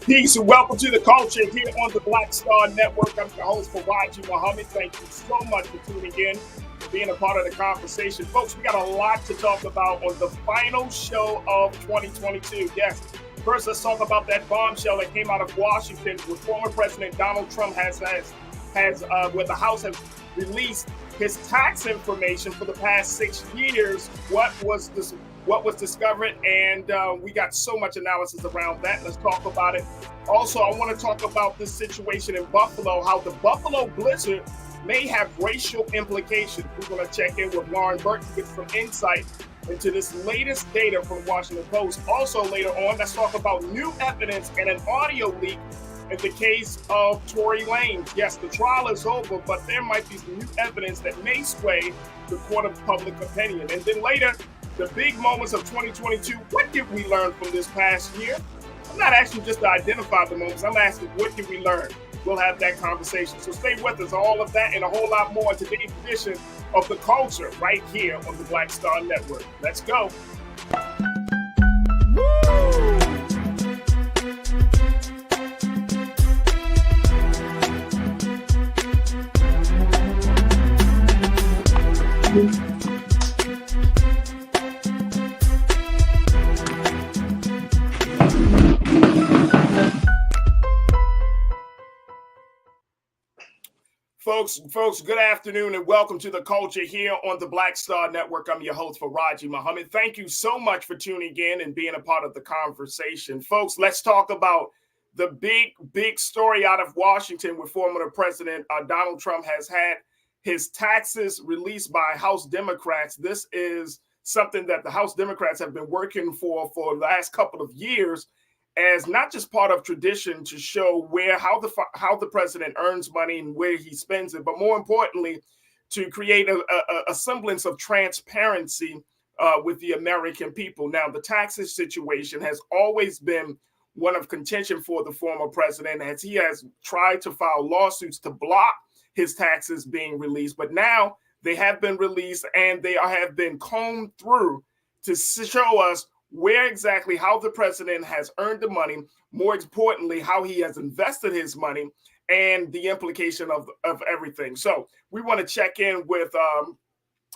Peace and welcome to the culture here on the Black Star Network. I'm your host, Farajii. Thank you so much for tuning in, being a part of the conversation. Folks, we got a lot to talk about on the final show of 2022. Yes, first let's talk about that bombshell that came out of Washington with former President Donald Trump where the House has released his tax information for the past 6 years. What was discovered, and we got so much analysis around that. Let's talk about it. Also, I want to talk about this situation in Buffalo, how the Buffalo blizzard may have racial implications. We're going to check in with Lauren Burke to get some insight into this latest data from the Washington Post. Also, later on, let's talk about new evidence and an audio leak in the case of Tory Lanez. Yes, the trial is over, but there might be some new evidence that may sway the court of public opinion. And then later, the big moments of 2022. What did we learn from this past year? I'm not asking just to identify the moments. I'm asking, what did we learn? We'll have that conversation. So stay with us. All of that and a whole lot more in today's edition of The Culture right here on the Black Star Network. Let's go. Folks, good afternoon and welcome to The Culture here on the Black Star Network. I'm your host, Farajii. Thank you so much for tuning in and being a part of the conversation. Folks, let's talk about the big story out of Washington where former President Donald Trump has had his taxes released by House Democrats. This is something that the House Democrats have been working for the last couple of years, as not just part of tradition to show how the president earns money and where he spends it, but more importantly, to create a semblance of transparency with the American people. Now, the taxes situation has always been one of contention for the former president, as he has tried to file lawsuits to block his taxes being released. But now they have been released and they have been combed through to show us how the president has earned the money, more importantly, how he has invested his money and the implication of everything. So we want to check in with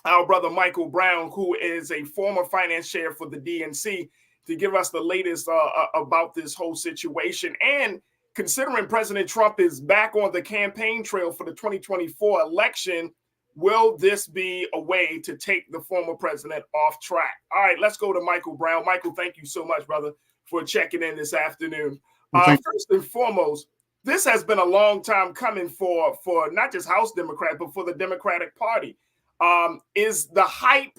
our brother Michael Brown, who is a former finance chair for the DNC, to give us the latest about this whole situation. And considering President Trump is back on the campaign trail for the 2024 election, will this be a way to take the former president off track? All right, let's go to Michael Brown. Michael, thank you so much, brother, for checking in this afternoon. First and foremost, this has been a long time coming for not just House Democrats, but for the Democratic Party. Is the hype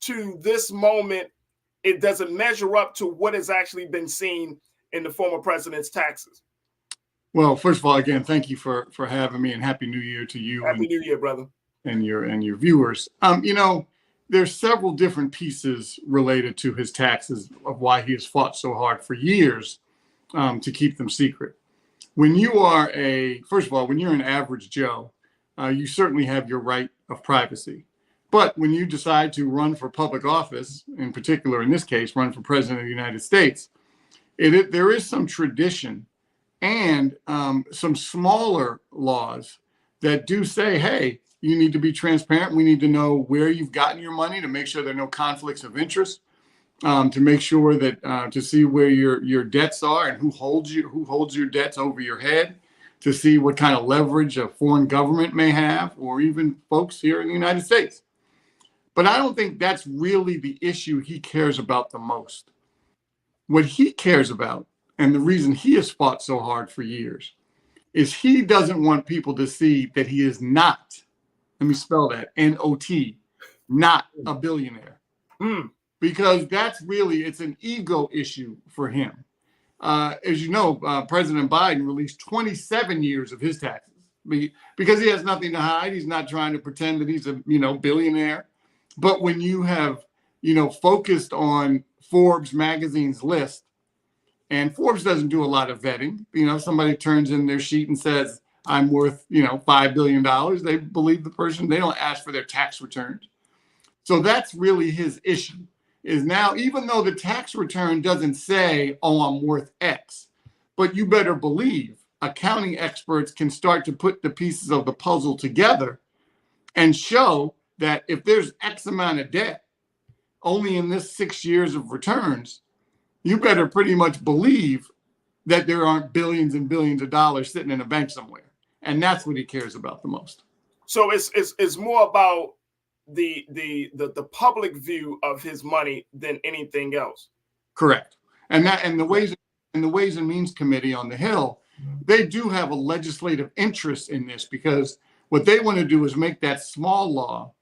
to this moment, it doesn't measure up to what has actually been seen in the former president's taxes? Well, first of all, again, thank you for having me, and Happy New Year to you. Happy New Year, brother. And your viewers. There's several different pieces related to his taxes of why he has fought so hard for years to keep them secret. When you are when you're an average Joe, you certainly have your right of privacy. But when you decide to run for public office, in particular, in this case, run for president of the United States, there is some tradition and some smaller laws that do say, hey, you need to be transparent. We need to know where you've gotten your money to make sure there are no conflicts of interest, to make sure that to see where your debts are and who holds your debts over your head, to see what kind of leverage a foreign government may have, or even folks here in the United States. But I don't think that's really the issue he cares about the most. What he cares about, and the reason he has fought so hard for years, is he doesn't want people to see that he is not, let me spell that, N-O-T, not a billionaire. Because it's an ego issue for him. As you know, President Biden released 27 years of his taxes because he has nothing to hide. He's not trying to pretend that he's a billionaire. But when you have focused on Forbes magazine's list, and Forbes doesn't do a lot of vetting. Somebody turns in their sheet and says, I'm worth, $5 billion. They believe the person. They don't ask for their tax returns. So that's really his issue, is now, even though the tax return doesn't say, oh, I'm worth X, But you better believe accounting experts can start to put the pieces of the puzzle together and show that if there's X amount of debt only in this 6 years of returns, you better pretty much believe that there aren't billions and billions of dollars sitting in a bank somewhere. And that's what he cares about the most. So it's more about the public view of his money than anything else. Correct. And the Ways and Means Committee on the Hill, they do have a legislative interest in this, because what they want to do is make that small law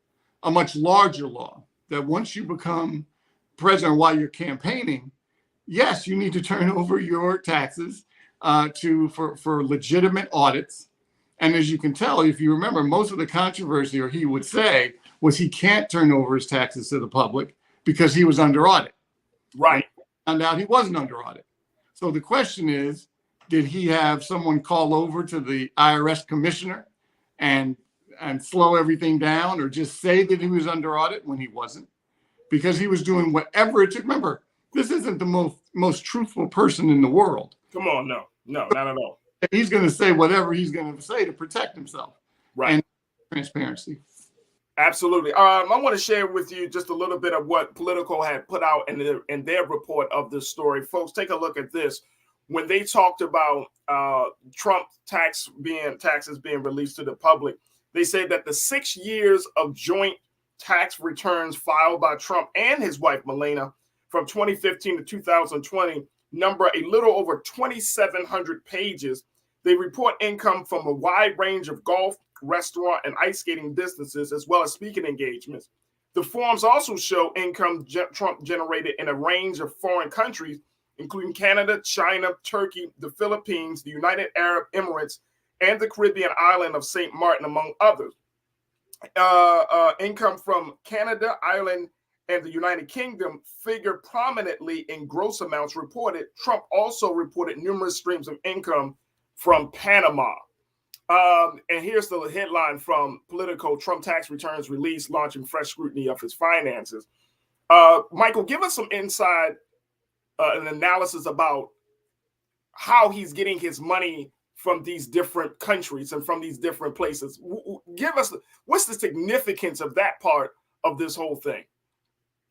a much larger law, that once you become president while you're campaigning, yes, you need to turn over your taxes for legitimate audits. And as you can tell, if you remember, most of the controversy, or he would say, was he can't turn over his taxes to the public because he was under audit. Right. And found out he wasn't under audit. So the question is, did he have someone call over to the IRS commissioner and slow everything down, or just say that he was under audit when he wasn't? Because he was doing whatever it took. Remember, this isn't the most truthful person in the world. Come on, no, not at all. He's going to say whatever he's going to say to protect himself. Right. And transparency. Absolutely. I want to share with you just a little bit of what Politico had put out in their report of this story. Folks, take a look at this. When they talked about Trump taxes being released to the public, they said that the 6 years of joint tax returns filed by Trump and his wife, Melania, from 2015 to 2020 number a little over 2,700 pages. They report income from a wide range of golf, restaurant, and ice skating businesses, as well as speaking engagements. The forms also show income Trump generated in a range of foreign countries, including Canada, China, Turkey, the Philippines, the United Arab Emirates, and the Caribbean island of St. Martin, among others. Income from Canada, Ireland, and the United Kingdom figure prominently in gross amounts reported. Trump also reported numerous streams of income from Panama. And here's the headline from Politico: Trump tax returns released, launching fresh scrutiny of his finances. Michael, give us some insight and analysis about how he's getting his money from these different countries and from these different places. Give us, what's the significance of that part of this whole thing?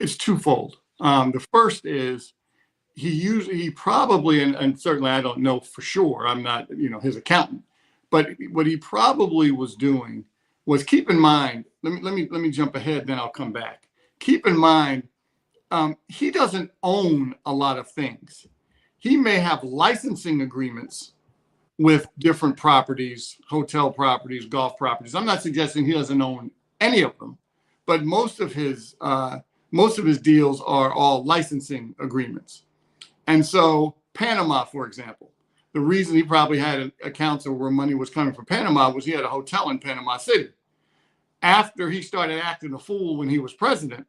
It's twofold. The first is he probably, and certainly I don't know for sure, I'm not, his accountant, but what he probably was doing was, keep in mind, let me jump ahead, then I'll come back. Keep in mind, he doesn't own a lot of things. He may have licensing agreements with different properties, hotel properties, golf properties. I'm not suggesting he doesn't own any of them, but most of his deals are all licensing agreements. And so Panama, for example, the reason he probably had accounts of where money was coming from Panama was he had a hotel in Panama City. After he started acting a fool when he was president,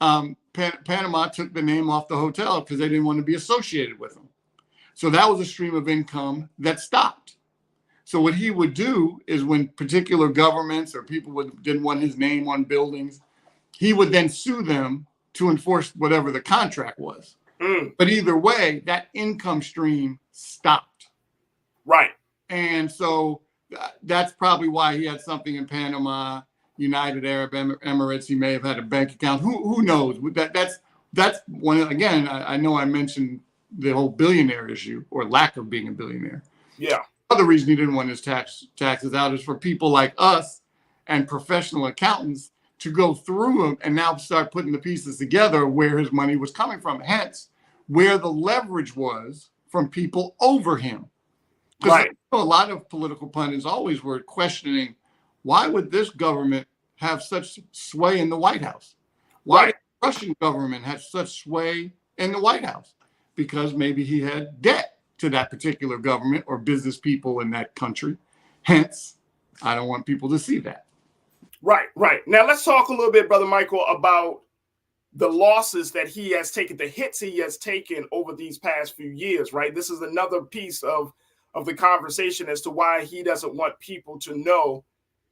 Panama took the name off the hotel because they didn't want to be associated with him. So that was a stream of income that stopped. So what he would do is, when particular governments or people didn't want his name on buildings, he would then sue them to enforce whatever the contract was. But either way, that income stream stopped. Right. And so that's probably why he had something in Panama, United Arab Emirates. He may have had a bank account. Who knows? That's one. Again, I know I mentioned the whole billionaire issue, or lack of being a billionaire. Yeah. Other reason he didn't want his taxes out is for people like us and professional accountants to go through them and now start putting the pieces together where his money was coming from. Hence, where the leverage was from people over him. Because right. A lot of political pundits always were questioning, why would this government have such sway in the White House? Why did the Russian government have such sway in the White House? Because maybe he had debt to that particular government or business people in that country. Hence, I don't want people to see that. Right. Now let's talk a little bit, Brother Michael, about the losses that he has taken, the hits he has taken over these past few years, right? This is another piece of the conversation as to why he doesn't want people to know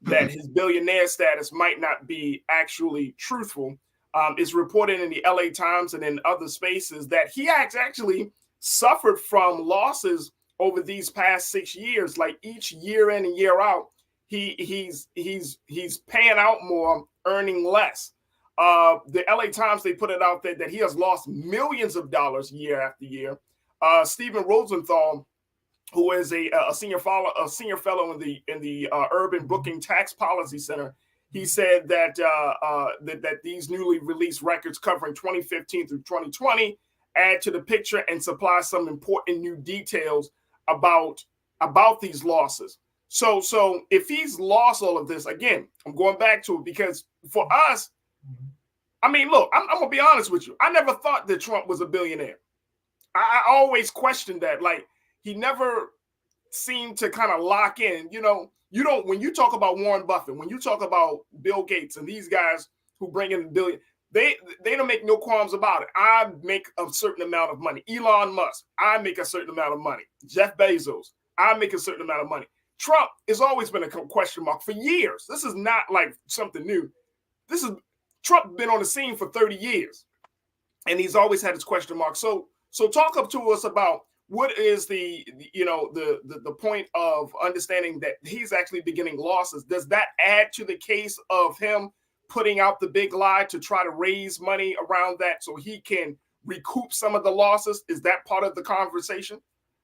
that his billionaire status might not be actually truthful. It's reported in the LA Times and in other spaces that he has actually suffered from losses over these past 6 years, like each year in and year out, he's paying out more, earning less. The LA Times, they put it out there that he has lost millions of dollars year after year. Stephen Rosenthal, who is a senior fellow in the Urban Booking Tax Policy Center, he said that that these newly released records covering 2015 through 2020 add to the picture and supply some important new details about these losses. So if he's lost all of this, again, I'm going back to it because for us, I mean, look, I'm going to be honest with you. I never thought that Trump was a billionaire. I always questioned that. Like, he never seemed to kind of lock in. You don't, when you talk about Warren Buffett, when you talk about Bill Gates and these guys who bring in a billion, they don't make no qualms about it. I make a certain amount of money. Elon Musk, I make a certain amount of money. Jeff Bezos, I make a certain amount of money. Trump has always been a question mark for years. This is not like something new. Trump been on the scene for 30 years, and he's always had his question mark. So talk up to us about what is the point of understanding that he's actually beginning losses. Does that add to the case of him putting out the big lie to try to raise money around that so he can recoup some of the losses? Is that part of the conversation?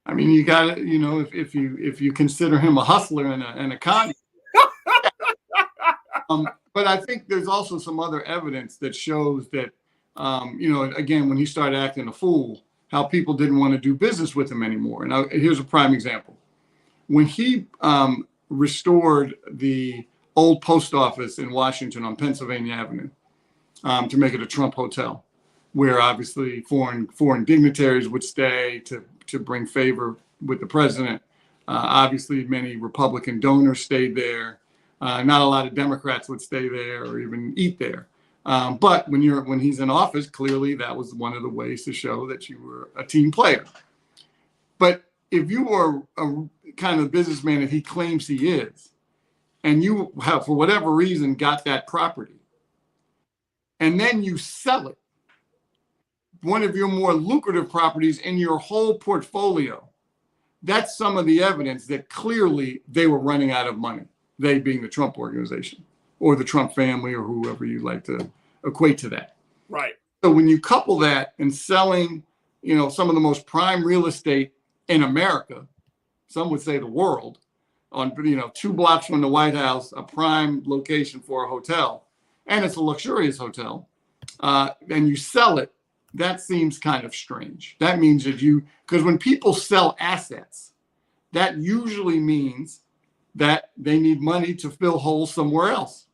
I mean, you got to, if you consider him a hustler and a con. But I think there's also some other evidence that shows that, again, when he started acting a fool, how people didn't want to do business with him anymore. And here's a prime example. When he restored the old post office in Washington on Pennsylvania Avenue to make it a Trump hotel, where obviously foreign dignitaries would stay to bring favor with the president. Obviously, many Republican donors stayed there. Not a lot of Democrats would stay there or even eat there. But when he's in office, clearly that was one of the ways to show that you were a team player. But if you are a kind of businessman that he claims he is, and you have, for whatever reason, got that property, and then you sell it, one of your more lucrative properties in your whole portfolio, that's some of the evidence that clearly they were running out of money, they being the Trump organization or the Trump family or whoever you like to equate to that. Right. So when you couple that and selling, some of the most prime real estate in America, some would say the world, on 2 blocks from the White House, a prime location for a hotel, and it's a luxurious hotel, and you sell it, that seems kind of strange. That means that because when people sell assets, that usually means that they need money to fill holes somewhere else.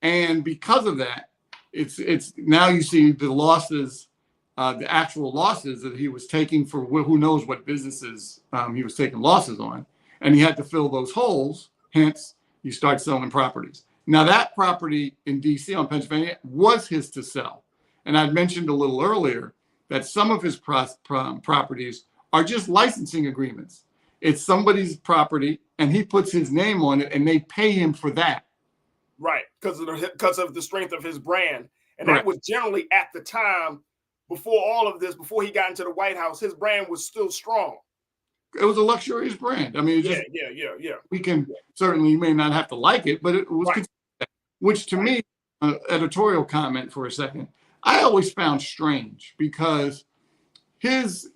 And because of that, it's now you see the losses, the actual losses that he was taking for who knows what businesses he was taking losses on. And he had to fill those holes. Hence, you start selling properties. Now, that property in D.C. on Pennsylvania was his to sell. And I'd mentioned a little earlier that some of his properties are just licensing agreements. It's somebody's property, and he puts his name on it, and they pay him for that. Right, because of the strength of his brand. And Right. That was generally at the time, before all of this, before he got into the White House, his brand was still strong. It was a luxurious brand. I mean, yeah. We can certainly, you may not have to like it, but it was, Right. Which to me, editorial comment for a second, I always found strange because his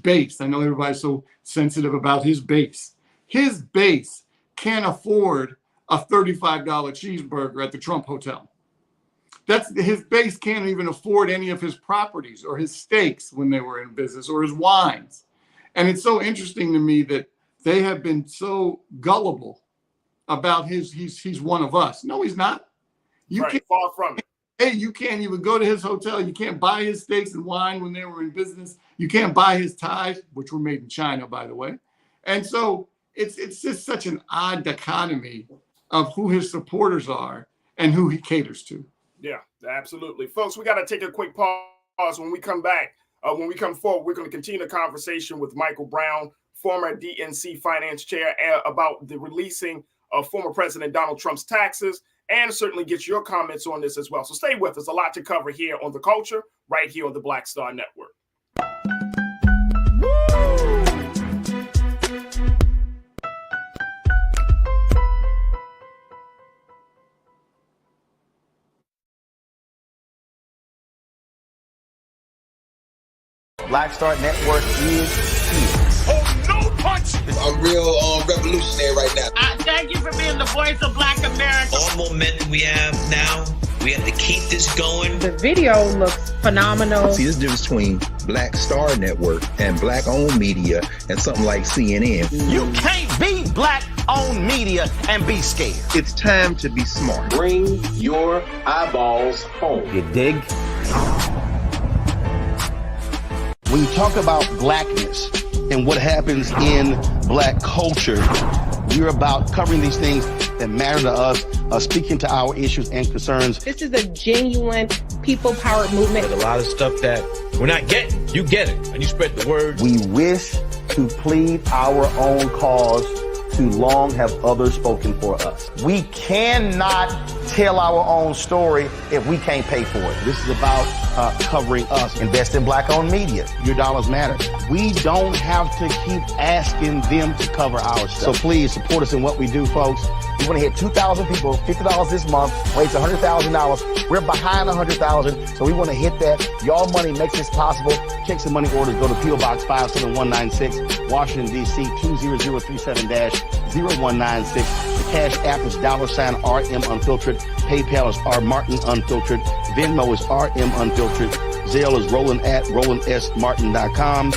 base, I know everybody's so sensitive about his base. His base can't afford a $35 cheeseburger at the Trump Hotel. His base can't even afford any of his properties or his steaks when they were in business or his wines. And it's so interesting to me that they have been so gullible about he's one of us. No, he's not. Far from it. Hey, you can't even go to his hotel. You can't buy his steaks and wine when they were in business. You can't buy his ties, which were made in China, by the way. And so it's just such an odd dichotomy of who his supporters are and who he caters to. Yeah, absolutely. Folks, we got to take a quick pause. When we come back, when we come forward, we're going to continue the conversation with Michael Brown, former DNC finance chair, about the releasing of former President Donald Trump's taxes, and certainly get your comments on this as well. So stay with us. A lot to cover here on The Culture, right here on the Black Star Network. Black Star Network is here. Oh, no punch! I'm real revolutionary right now. Thank you for being the voice of Black America. All momentum we have now, we have to keep this going. The video looks phenomenal. See, there's a difference between Black Star Network and Black-owned media and something like CNN. You can't be Black-owned media and be scared. It's time to be smart. Bring your eyeballs home. You dig? When you talk about blackness and what happens in Black culture, we're about covering these things that matter to us, speaking to our issues and concerns. This is a genuine people-powered movement. There's a lot of stuff that we're not getting. You get it, and you spread the word. We wish to plead our own cause. Too long have others spoken for us. We cannot tell our own story if we can't pay for it. This is about covering us. Invest in Black-owned media. Your dollars matter. We don't have to keep asking them to cover our stuff. So please support us in what we do, folks. We want to hit 2,000 people, $50 this month, raise $100,000. We're behind 100,000, so we want to hit that. Y'all money makes this possible. Checks and money orders go to P.O. Box 57196, Washington, D.C. 20037-0196. The Cash App is $RM Unfiltered. PayPal is R Martin Unfiltered. Venmo is RM Unfiltered. Zelle is Roland at RolandSMartin.com.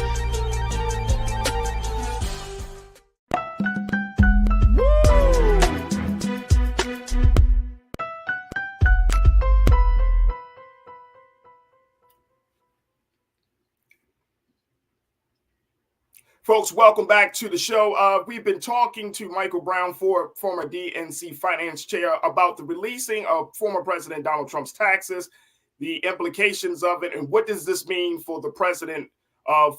Folks, welcome back to the show. We've been talking to Michael Brown, former DNC finance chair, about the releasing of former President Donald Trump's taxes, the implications of it, and what does this mean for the president,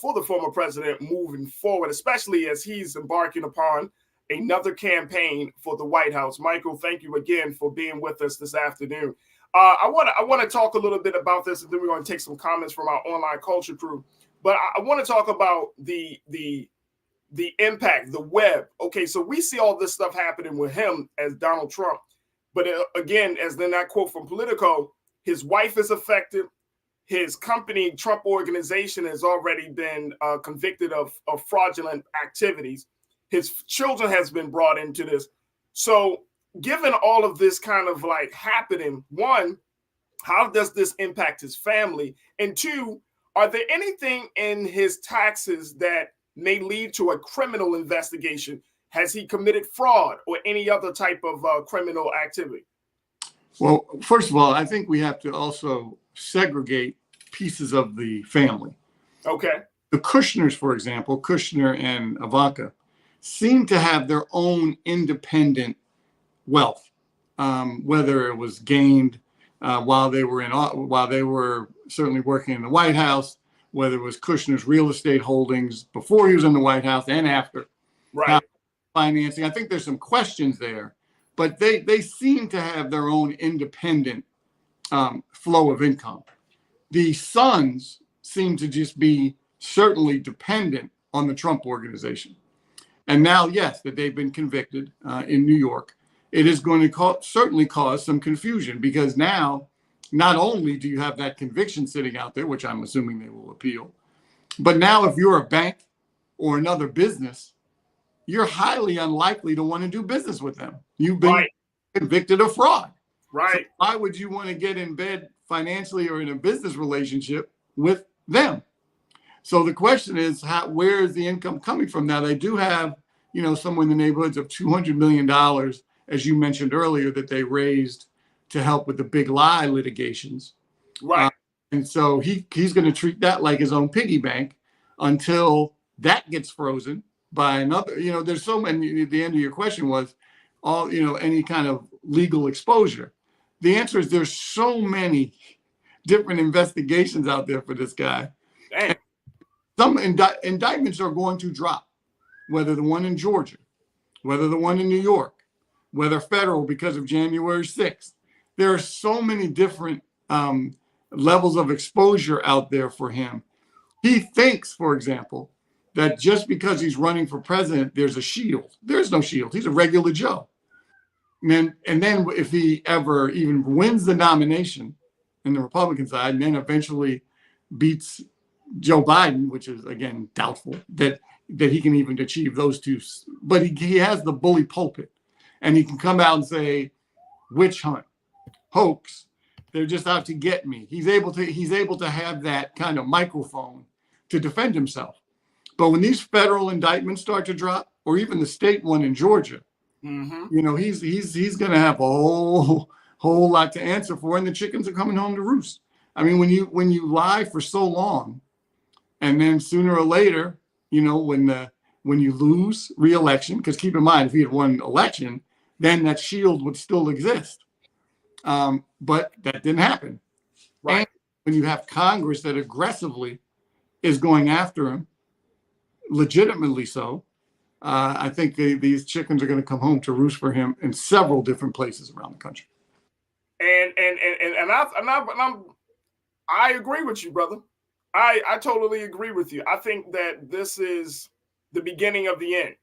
for the former president moving forward, especially as he's embarking upon another campaign for the White House. Michael, thank you again for being with us this afternoon. I want to talk a little bit about this, and then we're going to take some comments from our online culture crew. But I want to talk about the impact, the web. Okay, so we see all this stuff happening with him as Donald Trump. But again, as in that quote from Politico, his wife is affected. His company, Trump Organization, has already been convicted of fraudulent activities. His children has been brought into this. So given all of this kind of like happening, one, how does this impact his family? And two, are there anything in his taxes that may lead to a criminal investigation? Has he committed fraud or any other type of criminal activity? Well, first of all, I think we have to also segregate pieces of the family. Okay. The Kushners, for example, Kushner and Ivanka, seem to have their own independent wealth, whether it was gained while they were certainly working in the White House, whether it was Kushner's real estate holdings before he was in the White House and after. Right. Financing. I think there's some questions there, but they seem to have their own independent flow of income. The sons seem to just be certainly dependent on the Trump Organization. And now, yes, that they've been convicted in New York, it is going to certainly cause some confusion, because now not only do you have that conviction sitting out there, which I'm assuming they will appeal, but now if you're a bank or another business, you're highly unlikely to want to do business with them. You've been convicted of fraud. Right. So why would you want to get in bed financially or in a business relationship with them? So the question is, where is the income coming from? Now, they do have, somewhere in the neighborhoods of $200 million, as you mentioned earlier, that they raised to help with the big lie litigations. Right. And so he's going to treat that like his own piggy bank until that gets frozen by another. There's so many. The end of your question was any kind of legal exposure. The answer is there's so many different investigations out there for this guy. Damn. Some indictments are going to drop, whether the one in Georgia, whether the one in New York, whether federal because of January 6th. There are so many different levels of exposure out there for him. He thinks, for example, that just because he's running for president, there's a shield. There's no shield. He's a regular Joe. And then if he ever even wins the nomination in the Republican side and then eventually beats Joe Biden, which is again doubtful that he can even achieve those two. But he has the bully pulpit, and he can come out and say, "Witch hunt, hoax. They're just out to get me." He's able to have that kind of microphone to defend himself. But when these federal indictments start to drop, or even the state one in Georgia, he's going to have a whole lot to answer for, and the chickens are coming home to roost. I mean, when you lie for so long, and then sooner or later, when you lose re-election, because keep in mind, if he had won election, then that shield would still exist. But that didn't happen. Right. And when you have Congress that aggressively is going after him, legitimately so, I think these chickens are going to come home to roost for him in several different places around the country. And I agree with you, brother. I totally agree with you. I think that this is the beginning of the end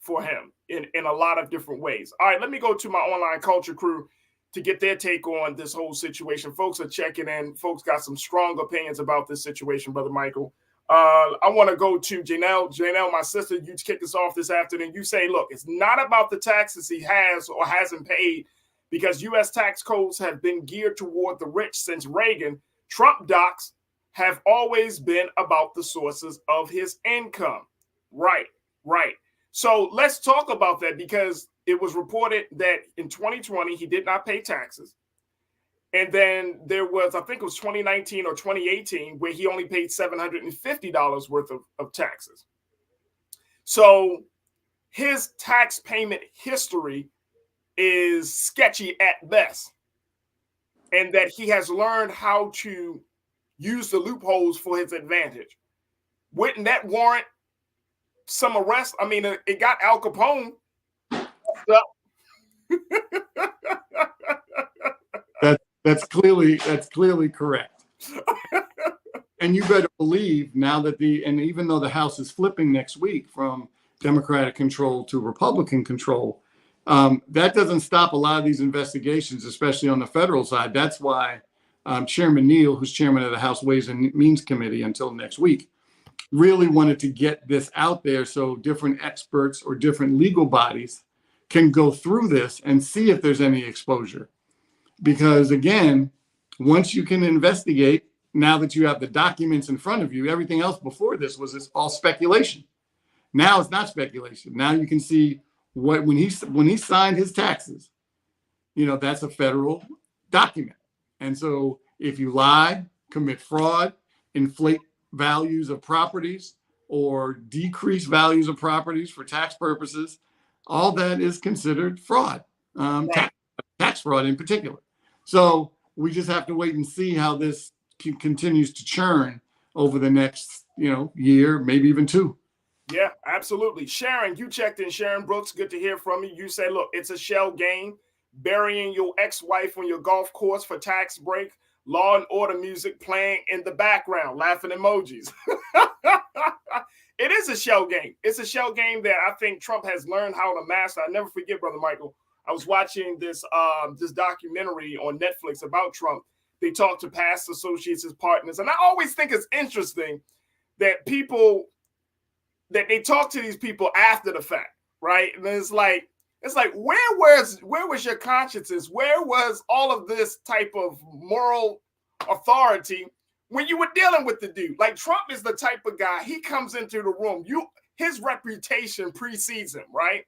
for him in a lot of different ways. All right, let me go to my online culture crew to get their take on this whole situation. Folks are checking in. Folks got some strong opinions about this situation, Brother Michael. I want to go to Janelle. Janelle, my sister, you kick us off this afternoon. You say, look, it's not about the taxes he has or hasn't paid, because U.S. tax codes have been geared toward the rich since Reagan. Trump docs have always been about the sources of his income. Right. So let's talk about that, because it was reported that in 2020, he did not pay taxes. And then there was, I think it was 2019 or 2018, where he only paid $750 worth of taxes. So his tax payment history is sketchy at best. And that he has learned how to use the loopholes for his advantage. Wouldn't that warrant some arrest? I mean, it got Al Capone. That's clearly correct. And you better believe now that even though the House is flipping next week from Democratic control to Republican control, that doesn't stop a lot of these investigations, especially on the federal side. That's why Chairman Neal, who's chairman of the House Ways and Means Committee until next week, really wanted to get this out there so different experts or different legal bodies can go through this and see if there's any exposure. Because again, once you can investigate, now that you have the documents in front of you, everything else before this was all speculation. Now it's not speculation. Now you can see when he signed his taxes, that's a federal document. And so if you lie, commit fraud, inflate values of properties, or decrease values of properties for tax purposes, all that is considered fraud, tax fraud in particular. So we just have to wait and see how this continues to churn over the next, year, maybe even two. Yeah, absolutely. Sharon, you checked in. Sharon Brooks, good to hear from you. You say, look, it's a shell game. Burying your ex-wife on your golf course for tax break. Law and Order music playing in the background. Laughing emojis. It is a shell game. It's a shell game that I think Trump has learned how to master. I never forget, Brother Michael, I was watching this documentary on Netflix about Trump. They talk to past associates, his partners. And I always think it's interesting that they talk to these people after the fact, right? And it's like, where was your consciences? Where was all of this type of moral authority when you were dealing with the dude? Like, Trump is the type of guy, he comes into the room, his reputation precedes him, right?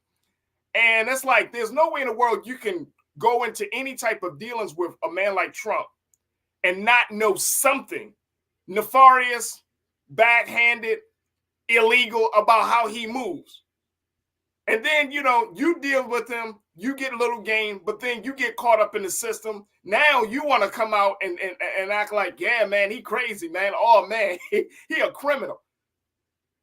And it's like, there's no way in the world you can go into any type of dealings with a man like Trump and not know something nefarious, backhanded, illegal about how he moves. And then, you deal with him, you get a little game, but then you get caught up in the system. Now you want to come out and act like, yeah, man, he crazy, man. Oh, man, he a criminal.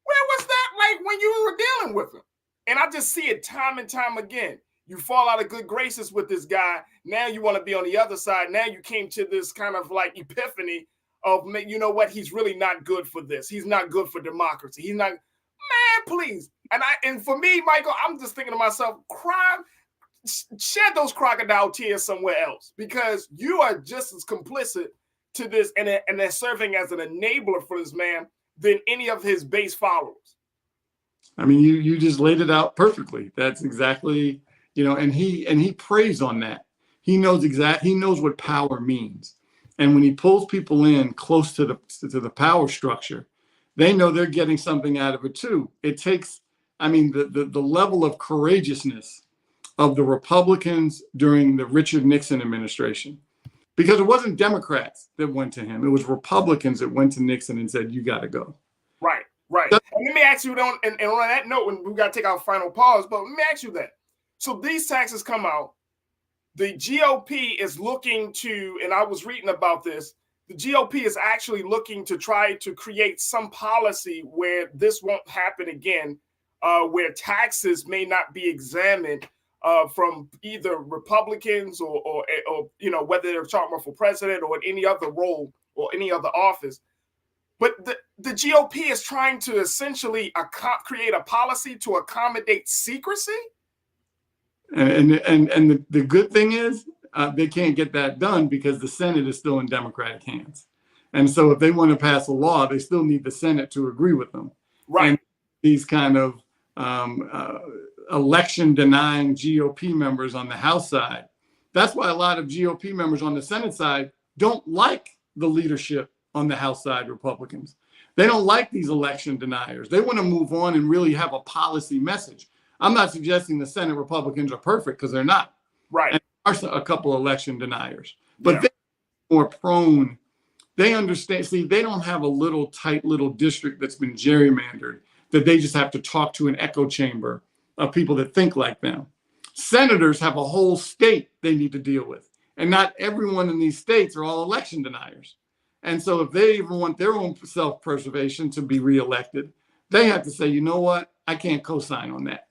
Where was that like when you were dealing with him? And I just see it time and time again. You fall out of good graces with this guy. Now you want to be on the other side. Now you came to this kind of like epiphany of, you know what? He's really not good for this. He's not good for democracy. He's not, man, please. And for me, Michael, I'm just thinking to myself, shed those crocodile tears somewhere else, because you are just as complicit to this, and they're serving as an enabler for this man than any of his base followers. I mean, you just laid it out perfectly. That's exactly, and he preys on that. He knows what power means. And when he pulls people in close to the power structure, they know they're getting something out of it too. It takes, the level of courageousness of the Republicans during the Richard Nixon administration, because it wasn't Democrats that went to him. It was Republicans that went to Nixon and said, you got to go. Right. And let me ask you, and on that note, when we got to take our final pause, but let me ask you that. So these taxes come out. The GOP is looking to, and I was reading about this, the GOP is actually looking to try to create some policy where this won't happen again, where taxes may not be examined from either Republicans or whether they're talking about for president or in any other role or any other office. But the GOP is trying to essentially create a policy to accommodate secrecy. And the good thing is they can't get that done because the Senate is still in Democratic hands. And so if they want to pass a law, they still need the Senate to agree with them. Right. And these kind of election denying GOP members on the House side. That's why a lot of GOP members on the Senate side don't like the leadership on the House side, Republicans. They don't like these election deniers. They want to move on and really have a policy message. I'm not suggesting the Senate Republicans are perfect, because they're not. Right. And there are a couple election deniers, but they're more prone. They understand. See, they don't have a tight little district that's been gerrymandered that they just have to talk to an echo chamber of people that think like them. Senators have a whole state they need to deal with. And not everyone in these states are all election deniers. And so if they even want their own self-preservation to be reelected, they have to say, you know what, I can't co-sign on that.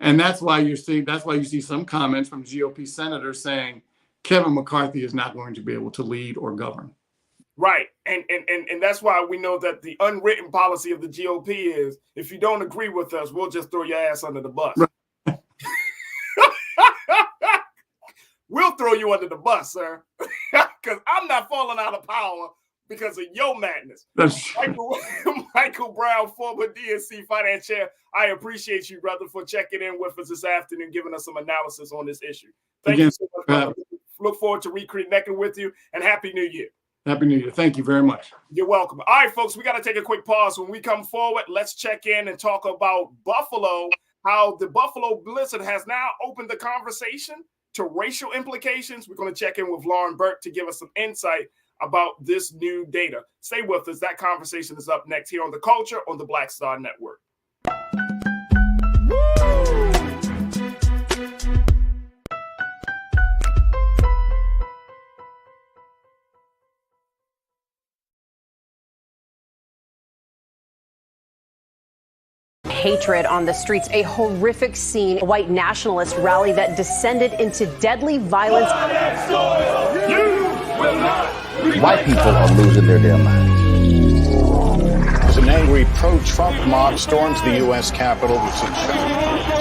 And that's why you see some comments from GOP senators saying Kevin McCarthy is not going to be able to lead or govern. Right. And that's why we know that the unwritten policy of the GOP is, if you don't agree with us, we'll just throw your ass under the bus. Right. We'll throw you under the bus, sir, because I'm not falling out of power because of your madness. Michael Brown, former DNC finance chair, I appreciate you, brother, for checking in with us this afternoon, giving us some analysis on this issue. Thank you so much, brother. Look forward to reconnecting with you, and Happy New Year. Happy New Year. Thank you very much. You're welcome. All right, folks, we got to take a quick pause. When we come forward, let's check in and talk about Buffalo, how the Buffalo Blizzard has now opened the conversation to racial implications. We're going to check in with Lauren Burke to give us some insight about this new data. Stay with us. That conversation is up next here on The Culture on the Black Star Network. Hatred on the streets, a horrific scene, a white nationalist rally that descended into deadly violence. White people are losing their damn minds. An angry pro-Trump mob storms the U.S. Capitol.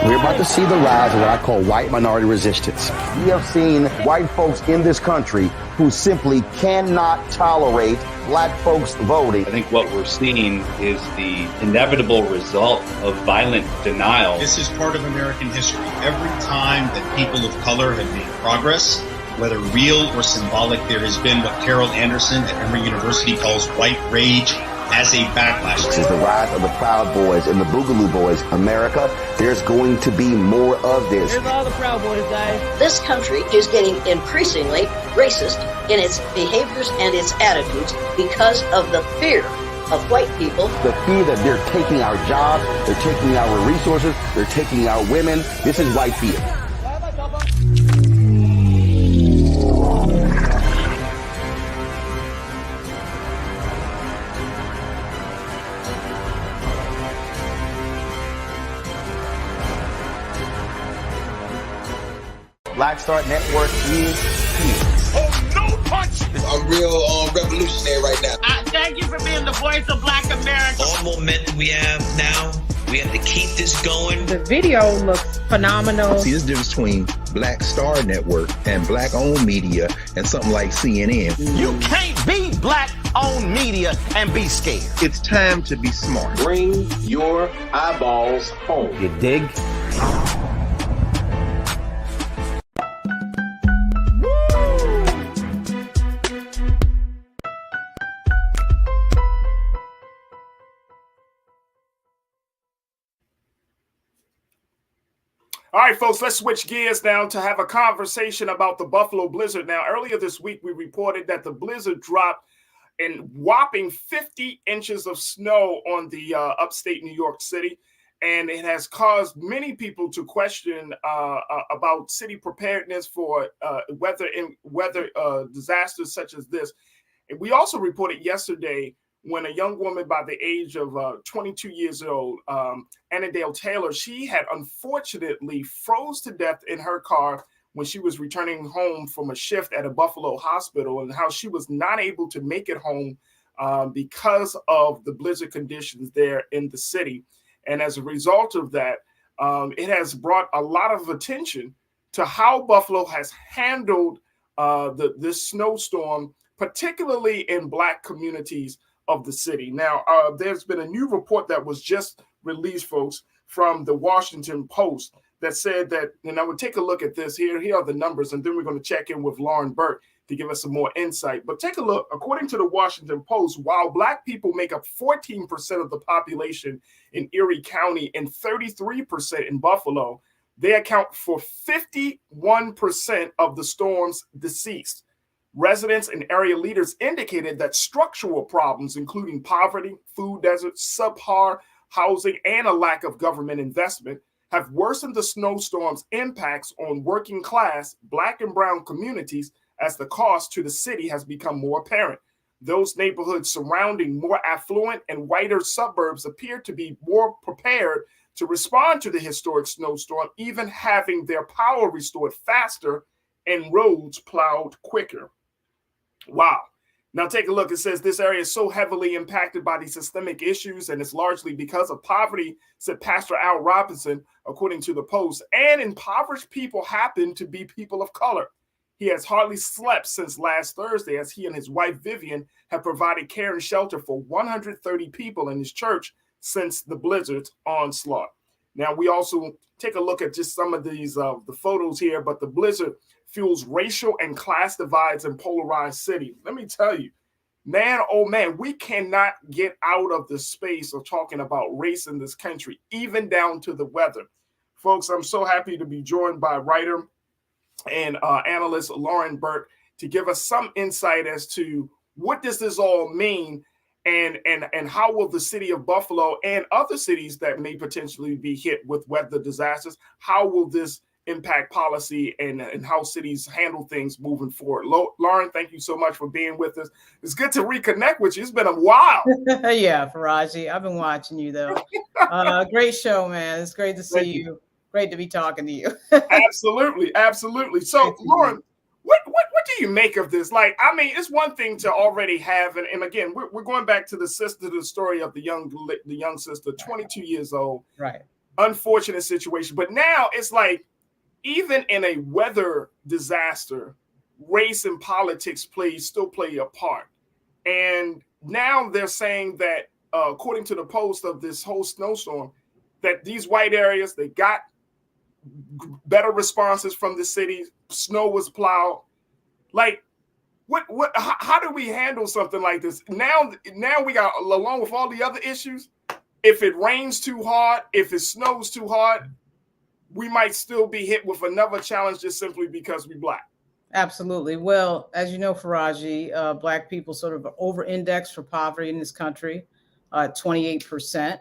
We're about to see the rise of what I call white minority resistance. We have seen white folks in this country who simply cannot tolerate black folks voting. I think what we're seeing is the inevitable result of violent denial. This is part of American history. Every time that people of color have made progress, whether real or symbolic, there has been what Carol Anderson at Emory University calls white rage as a backlash. This is the rise of the Proud Boys and the Boogaloo Boys. America, there's going to be more of this. Here's all the Proud Boys, guys. This country is getting increasingly racist in its behaviors and its attitudes because of the fear of white people. The fear that they're taking our jobs, they're taking our resources, they're taking our women. This is white fear. Black Star Network is here. Oh, no punch! I'm real revolutionary right now. Thank you for being the voice of Black America. All momentum we have now We have to keep this going. The video looks phenomenal. See, there's a difference between Black Star Network and Black-owned media and something like CNN. You can't be Black-owned media and be scared. It's time to be smart. Bring your eyeballs home. You dig? All right, folks, let's switch gears now to have a conversation about the Buffalo blizzard. Now, earlier this week, we reported that the blizzard dropped a whopping 50 inches of snow on the upstate New York City, and it has caused many people to question about city preparedness for weather disasters such as this. And we also reported yesterday when a young woman by the age of 22 years old, Annadale Taylor, she had unfortunately froze to death in her car when she was returning home from a shift at a Buffalo hospital, and how she was not able to make it home because of the blizzard conditions there in the city. And as a result of that, it has brought a lot of attention to how Buffalo has handled this snowstorm, particularly in Black communities of the city. Now, there's been a new report that was just released, folks, from the Washington Post that said that, and I would take a look at this here. Here are the numbers, and then we're going to check in with Lauren Burke to give us some more insight. But take a look. According to the Washington Post, while Black people make up 14% of the population in Erie County and 33% in Buffalo, they account for 51% of the storm's deceased. Residents and area leaders indicated that structural problems, including poverty, food deserts, subpar housing, and a lack of government investment, have worsened the snowstorm's impacts on working class Black and brown communities as the cost to the city has become more apparent. Those neighborhoods surrounding more affluent and whiter suburbs appear to be more prepared to respond to the historic snowstorm, even having their power restored faster and roads plowed quicker. Wow. Now take a look. It says this area is so heavily impacted by these systemic issues, and it's largely because of poverty, said Pastor Al Robinson, according to the Post. And impoverished people happen to be people of color. He has hardly slept since last Thursday, as he and his wife Vivian have provided care and shelter for 130 people in his church since the blizzard's onslaught. Now, we also take a look at just some of these the photos here, but the blizzard fuels racial and class divides in polarized city. Let me tell you, man, oh man, we cannot get out of the space of talking about race in this country, even down to the weather. Folks, I'm so happy to be joined by writer and analyst Lauren Burke to give us some insight as to what does this all mean, and how will the city of Buffalo and other cities that may potentially be hit with weather disasters, how will this impact policy and how cities handle things moving forward? Lauren, thank you so much for being with us. It's good to reconnect with you. It's been a while. Yeah, Farajii, I've been watching you though. Great show, man. It's great to see you. Great to be talking to you. Absolutely, absolutely. So, Lauren, what do you make of this? Like, I mean, it's one thing to already have, and again, we're going back to the story of the young sister, 22 years old. Right. Unfortunate situation. But now it's like, even in a weather disaster, race and politics still play a part. And now they're saying that, according to the Post of this whole snowstorm, that these white areas, they got better responses from the city. Snow was plowed. Like, how do we handle something like this? Now we got, along with all the other issues, if it rains too hard, if it snows too hard, we might still be hit with another challenge just simply because we're Black. Absolutely. Well, as you know, Farajii, Black people sort of over-index for poverty in this country, 28%.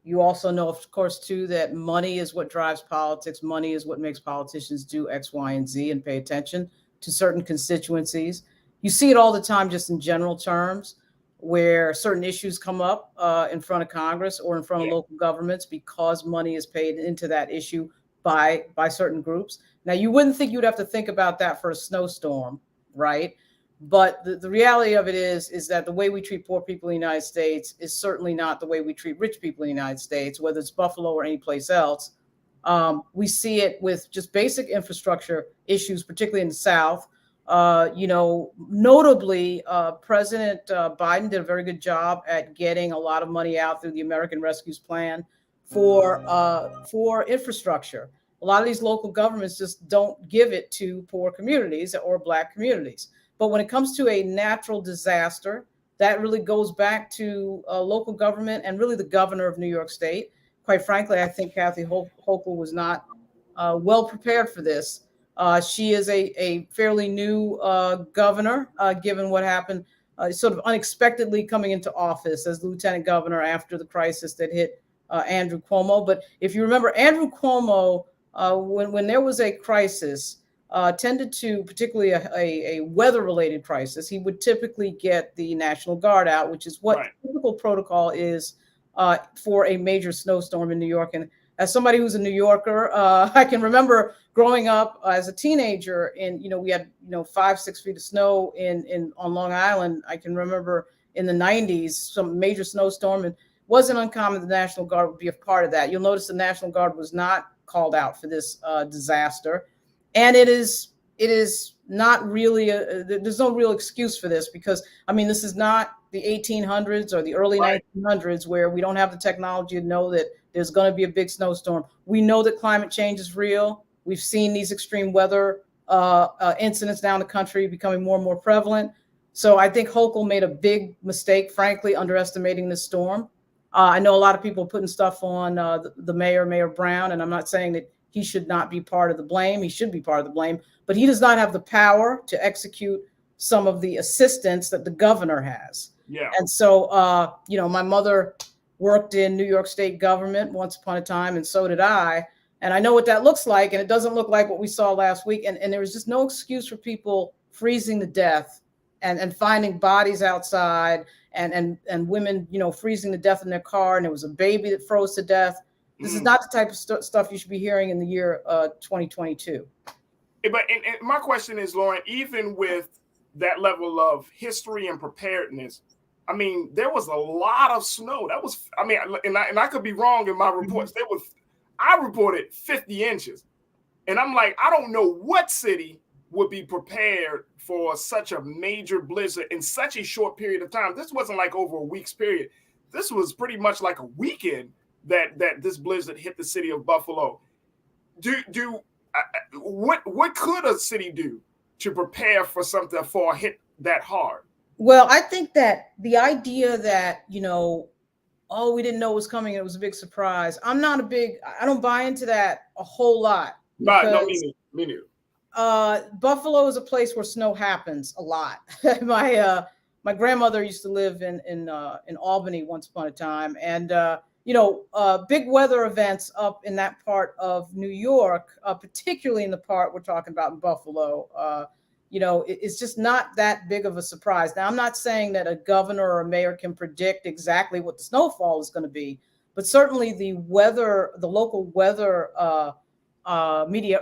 You also know, of course, too, that money is what drives politics. Money is what makes politicians do X, Y, and Z and pay attention to certain constituencies. You see it all the time, just in general terms, where certain issues come up in front of Congress or in front of local governments because money is paid into that issue by certain groups. Now, you wouldn't think you'd have to think about that for a snowstorm, right? But the reality of it is that the way we treat poor people in the United States is certainly not the way we treat rich people in the United States, whether it's Buffalo or any place else. We see it with just basic infrastructure issues, particularly in the South. Notably, President Biden did a very good job at getting a lot of money out through the American Rescues Plan for infrastructure. A lot of these local governments just don't give it to poor communities or Black communities. But when it comes to a natural disaster, that really goes back to local government and really the governor of New York State. Quite frankly, I think Kathy Hochul was not well prepared for this. She is a fairly new governor, given what happened sort of unexpectedly coming into office as lieutenant governor after the crisis that hit Andrew Cuomo. But if you remember, Andrew Cuomo, when there was a crisis, tended to, particularly a weather-related crisis, he would typically get the National Guard out, which is what typical protocol is for a major snowstorm in New York. And as somebody who's a New Yorker, I can remember growing up as a teenager, and we had 5-6 feet of snow on Long Island. I can remember in the 90s some major snowstorm, and it wasn't uncommon the National Guard would be a part of that. You'll notice the National Guard was not called out for this disaster. And it is not really, there's no real excuse for this, because, this is not the 1800s or the early 1900s where we don't have the technology to know that there's going to be a big snowstorm. We know that climate change is real. We've seen these extreme weather incidents down the country becoming more and more prevalent. So I think Hochul made a big mistake, frankly, underestimating this storm. I know a lot of people putting stuff on the Mayor Brown, and I'm not saying that he should not be part of the blame. He should be part of the blame, but he does not have the power to execute some of the assistance that the governor has. Yeah. And so, my mother worked in New York State government once upon a time, and so did I. And I know what that looks like, and it doesn't look like what we saw last week. And there was just no excuse for people freezing to death and finding bodies outside and women, freezing to death in their car. And there was a baby that froze to death. This is not the type of stuff you should be hearing in the year 2022. But and my question is, Lauren, even with that level of history and preparedness, there was a lot of snow. That was, and I could be wrong in my reports. I reported 50 inches. And I'm like, I don't know what city would be prepared for such a major blizzard in such a short period of time. This wasn't like over a week's period. This was pretty much like a weekend that this blizzard hit the city of Buffalo. What could a city do to prepare for something, for a hit that hard? Well, I think that the idea that, we didn't know it was coming, it was a big surprise. I don't buy into that a whole lot. No, me neither. Buffalo is a place where snow happens a lot. My grandmother used to live in Albany once upon a time, and big weather events up in that part of New York, particularly in the part we're talking about in Buffalo, it's just not that big of a surprise. Now, I'm not saying that a governor or a mayor can predict exactly what the snowfall is going to be, but certainly the local weather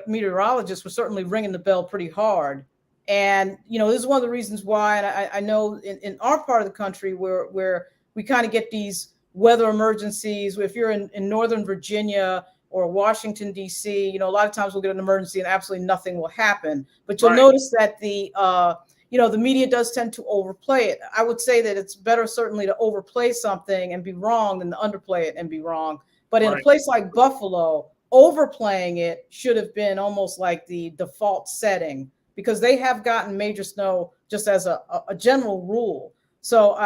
meteorologists were certainly ringing the bell pretty hard. And, this is one of the reasons why, and I know in our part of the country where we kind of get these weather emergencies. If you're in Northern Virginia or Washington, D.C., a lot of times we'll get an emergency and absolutely nothing will happen. But you'll notice that the media does tend to overplay it. I would say that it's better certainly to overplay something and be wrong than to underplay it and be wrong. But in a place like Buffalo, overplaying it should have been almost like the default setting, because they have gotten major snow just as a general rule. So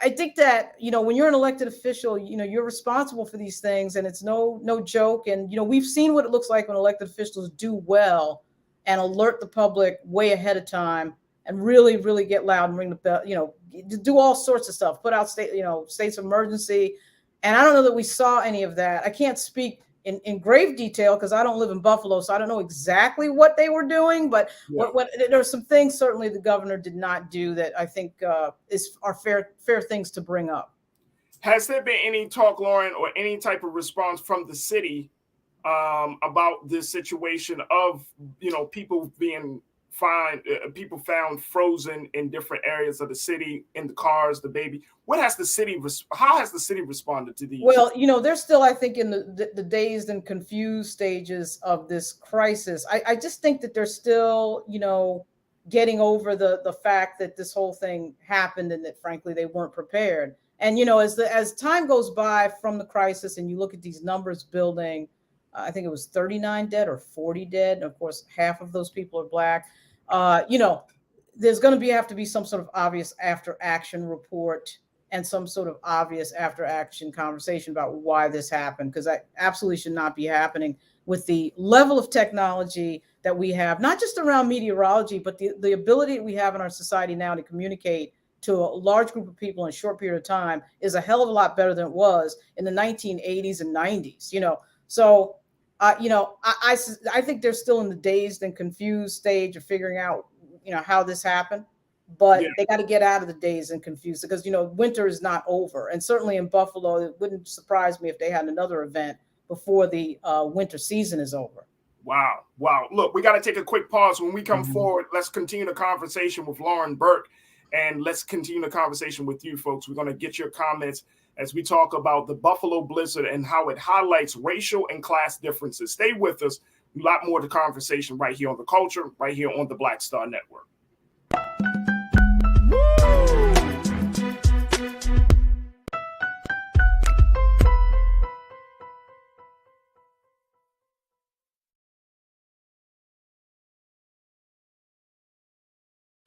I think that, when you're an elected official, you're responsible for these things, and it's no joke. And, we've seen what it looks like when elected officials do well and alert the public way ahead of time and really, really get loud and ring the bell, do all sorts of stuff, put out states of emergency. And I don't know that we saw any of that. I can't speak in grave detail because I don't live in Buffalo, so I don't know exactly what they were doing. But there are some things certainly the governor did not do that I think are fair things to bring up. Has there been any talk, Lauren, or any type of response from the city about this situation of people being people found frozen in different areas of the city, in the cars, the baby. How has the city responded to these? Well, they're still, I think, in the dazed and confused stages of this crisis. I just think that they're still, getting over the fact that this whole thing happened and that, frankly, they weren't prepared. And, as time goes by from the crisis and you look at these numbers building, I think it was 39 dead or 40 dead. And of course, half of those people are Black. There's going to have to be some sort of obvious after action report and some sort of obvious after action conversation about why this happened, because that absolutely should not be happening with the level of technology that we have, not just around meteorology, but the ability that we have in our society now to communicate to a large group of people in a short period of time is a hell of a lot better than it was in the 1980s and 90s. So I think they're still in the dazed and confused stage of figuring out, how this happened, but they got to get out of the dazed and confused because, winter is not over. And certainly in Buffalo, it wouldn't surprise me if they had another event before the winter season is over. Wow. Look, we got to take a quick pause. When we come forward, let's continue the conversation with Lauren Burke, and let's continue the conversation with you folks. We're going to get your comments as we talk about the Buffalo blizzard and how it highlights racial and class differences. Stay with us. A lot more to conversation right here on The Culture, right here on the Black Star Network.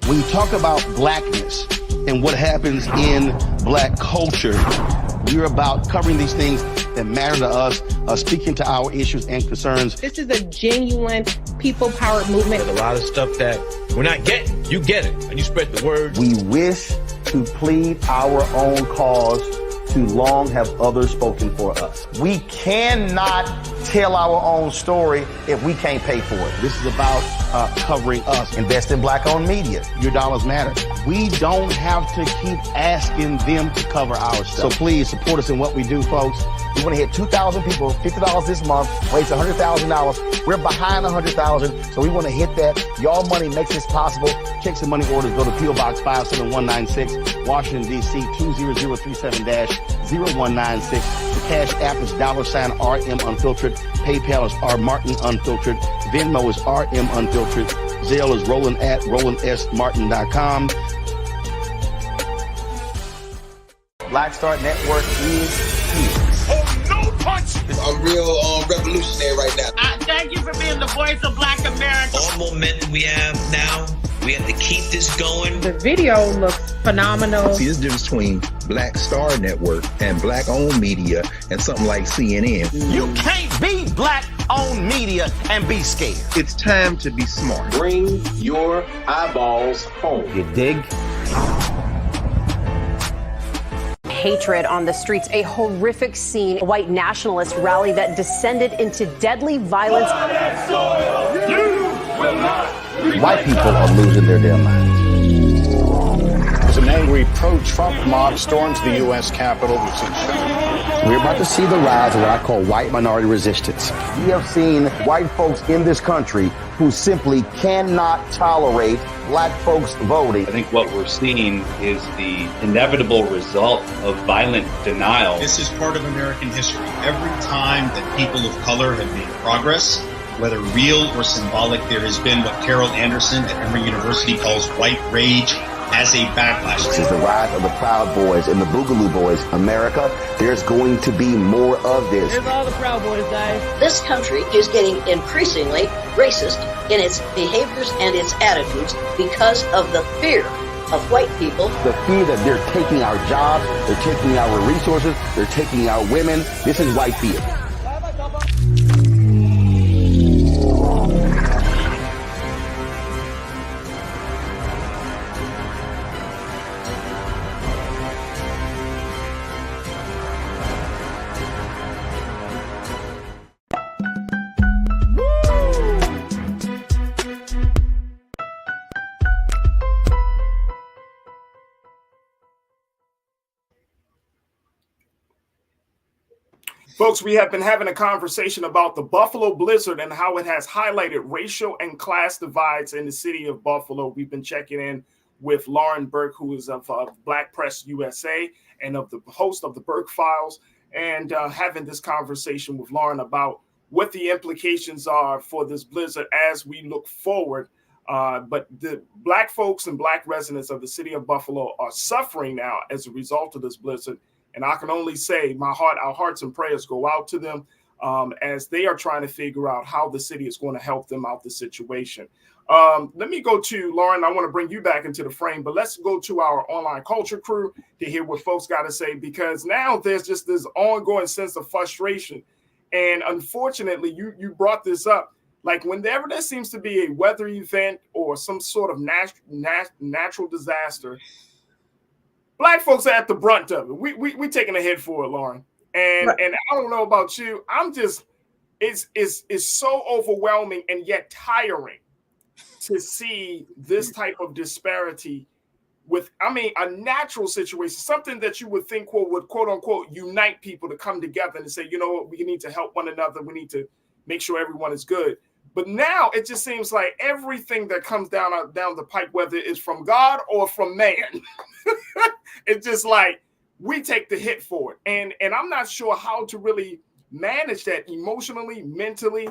When you talk about Blackness and what happens in Black culture, we're about covering these things that matter to us, speaking to our issues and concerns. This is a genuine people-powered movement. There's a lot of stuff that we're not getting. You get it, and you spread the word. We wish to plead our own cause. Too long have others spoken for us. We cannot tell our own story if we can't pay for it. This is about covering us. Invest in Black-owned media. Your dollars matter. We don't have to keep asking them to cover our stuff. So please support us in what we do, folks. We want to hit 2,000 people, $50 this month, raise $100,000. We're behind 100,000, so we want to hit that. Y'all money makes this possible. Checks and money orders go to P.O. Box 57196, Washington, D.C. 20037-0196. The Cash App is $RM Unfiltered. PayPal is R Martin Unfiltered. Venmo is RM Unfiltered. Zelle is Roland at RolandSMartin.com. Black Star Network is here. Oh, no punch! I'm real revolutionary right now. Thank you for being the voice of Black America. All momentum we have now, we have to keep this going. The video looks phenomenal. See, there's a difference between Black Star Network and Black-owned media and something like CNN. You can't be Black-owned media and be scared. It's time to be smart. Bring your eyeballs home. You dig? Hatred on the streets, a horrific scene, a white nationalist rally that descended into deadly violence. White people are losing their damn minds. As an angry pro-Trump mob storms the U.S. Capitol, we're about to see the rise of what I call white minority resistance. We have seen white folks in this country who simply cannot tolerate Black folks voting. I think what we're seeing is the inevitable result of violent denial. This is part of American history. Every time that people of color have made progress, whether real or symbolic, there has been what Carol Anderson at Emory University calls white rage as a backlash. This is the rise of the Proud Boys and the Boogaloo Boys. America, there's going to be more of this. There's all the Proud Boys, guys. This country is getting increasingly racist in its behaviors and its attitudes because of the fear of white people. The fear that they're taking our jobs, they're taking our resources, they're taking our women. This is white fear. Folks, we have been having a conversation about the Buffalo blizzard and how it has highlighted racial and class divides in the city of Buffalo. We've been checking in with Lauren Burke, who is of Black Press USA and of the host of the Burke Files, and having this conversation with Lauren about what the implications are for this blizzard as we look forward. But the Black folks and Black residents of the city of Buffalo are suffering now as a result of this blizzard. And I can only say our hearts and prayers go out to them as they are trying to figure out how the city is going to help them out the situation. Let me go to Lauren. I want to bring you back into the frame, but let's go to our online culture crew to hear what folks got to say, because now there's just this ongoing sense of frustration. And unfortunately, you brought this up. Like whenever there seems to be a weather event or some sort of natural disaster, Black folks are at the brunt of it. We taking a hit for it, Lauren. And right. And I don't know about you. It's so overwhelming and yet tiring to see this type of disparity with, a natural situation, something that you would think would quote unquote unite people to come together and say, you know what, we need to help one another. We need to make sure everyone is good. But now it just seems like everything that comes down the pipe, whether it's from God or from man, it's just like we take the hit for it. And I'm not sure how to really manage that emotionally, mentally,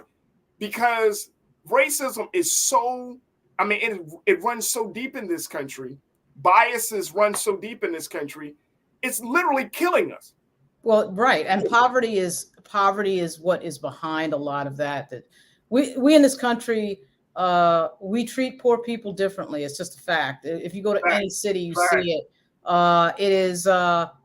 because racism is so, it runs so deep in this country. Biases run so deep in this country. It's literally killing us. Well, right. And poverty is what is behind a lot of that. That we in this country, we treat poor people differently. It's just a fact. If you go to any city, you see it. It is,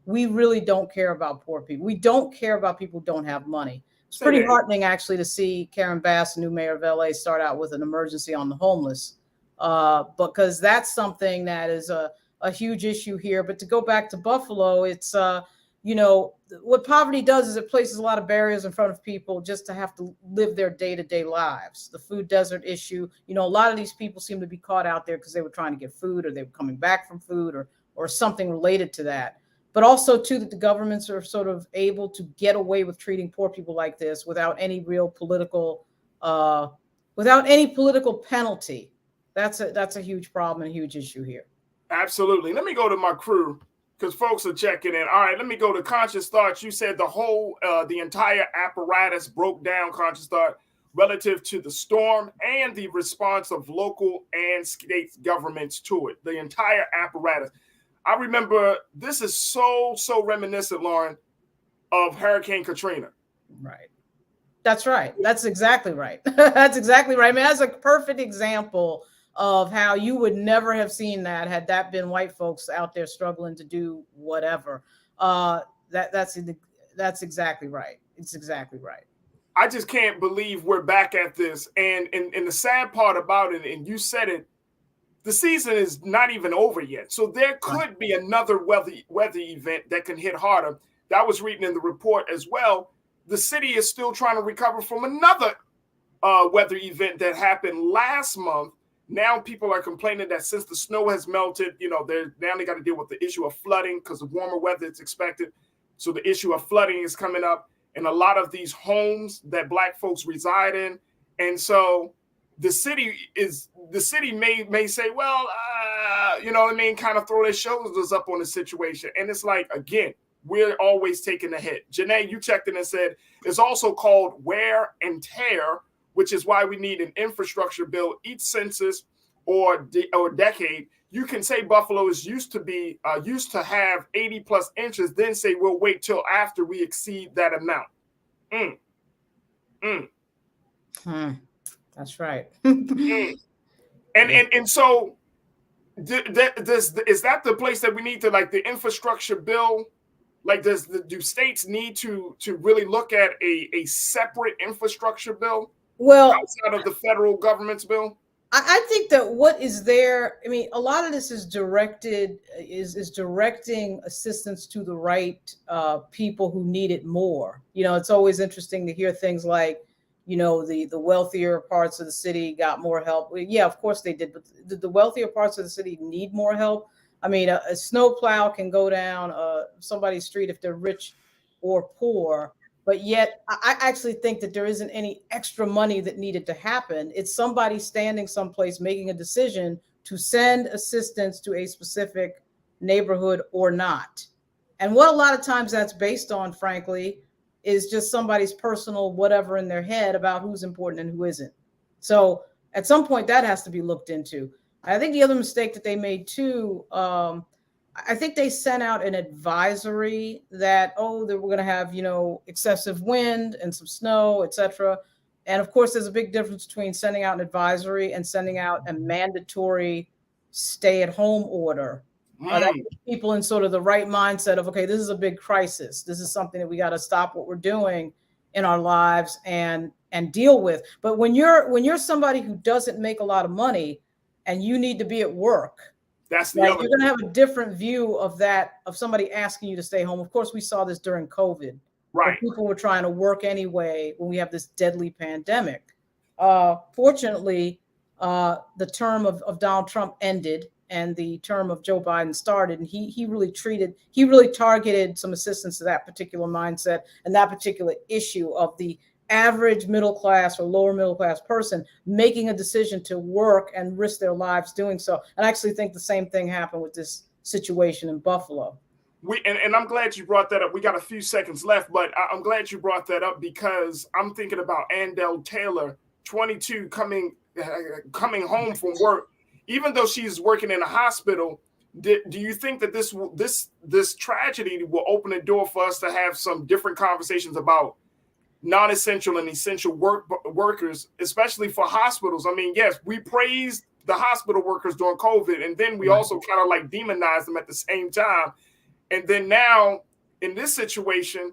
we really don't care about poor people. We don't care about people who don't have money. It's pretty heartening, actually, to see Karen Bass, new mayor of LA, start out with an emergency on the homeless, because that's something that is a huge issue here. But to go back to Buffalo, it's, what poverty does is it places a lot of barriers in front of people just to have to live their day-to-day lives. The food desert issue, a lot of these people seem to be caught out there because they were trying to get food, or they were coming back from food, or something related to that. But also, too, that the governments are sort of able to get away with treating poor people like this without any real political penalty. That's a huge problem and a huge issue here. Absolutely. Let me go to my crew, because folks are checking in. All right, let me go to Conscious Thoughts. You said the entire apparatus broke down, Conscious Thought, relative to the storm and the response of local and state governments to it. The entire apparatus. I remember this is so reminiscent, Lauren, of Hurricane Katrina. Right. That's right. That's exactly right. That's exactly right. That's a perfect example of how you would never have seen that had that been white folks out there struggling to do whatever. That's exactly right. It's exactly right. I just can't believe we're back at this. And the sad part about it, and you said it, the season is not even over yet. So there could be another weather event that can hit harder. That was reading in the report as well. The city is still trying to recover from another weather event that happened last month. Now people are complaining that since the snow has melted, they got to deal with the issue of flooding because of warmer weather is expected. So the issue of flooding is coming up in a lot of these homes that Black folks reside in. And so the city may say, well, kind of throw their shoulders up on the situation. And it's like, again, we're always taking a hit. Janae, you checked in and said it's also called wear and tear, which is why we need an infrastructure bill each census or decade. You can say Buffalo is used to have 80 plus inches, then say we'll wait till after we exceed that amount. That's right. And so is that the place that we need to, like, the infrastructure bill? Like, do states need to really look at a separate infrastructure bill? Well, outside of the federal government's bill? I think that what is there, a lot of this is directing assistance to the right people who need it more. It's always interesting to hear things like, the wealthier parts of the city got more help. Yeah, of course they did. But did the wealthier parts of the city need more help? A snowplow can go down somebody's street if they're rich or poor, But yet I actually think that there isn't any extra money that needed to happen. It's somebody standing someplace making a decision to send assistance to a specific neighborhood or not. And what a lot of times that's based on, frankly, is just somebody's personal whatever in their head about who's important and who isn't. So at some point that has to be looked into. I think the other mistake that they made too, I think they sent out an advisory that, they were going to have, excessive wind and some snow, etc. And of course, there's a big difference between sending out an advisory and sending out a mandatory stay-at-home order. That puts people in sort of the right mindset of, okay, this is a big crisis. This is something that we got to stop what we're doing in our lives and deal with. But when you're somebody who doesn't make a lot of money and you need to be at work, that's the you're other. going to have a different view of that, of somebody asking you to stay home. Of course, we saw this during COVID. Right. People were trying to work anyway when we have this deadly pandemic. Fortunately, the term of Donald Trump ended and the term of Joe Biden started, and he really targeted some assistance to that particular mindset and that particular issue of the average middle class or lower middle class person making a decision to work and risk their lives doing so. And I actually think the same thing happened with this situation in Buffalo. And I'm glad you brought that up. We got a few seconds left, but I'm glad you brought that up because I'm thinking about Andell Taylor, 22, coming home from work. Even though she's working in a hospital, do you think that this tragedy will open the door for us to have some different conversations about non-essential and essential workers, especially for hospitals? I mean, yes, we praised the hospital workers during COVID, and then we also kind of like demonized them at the same time. And then now in this situation,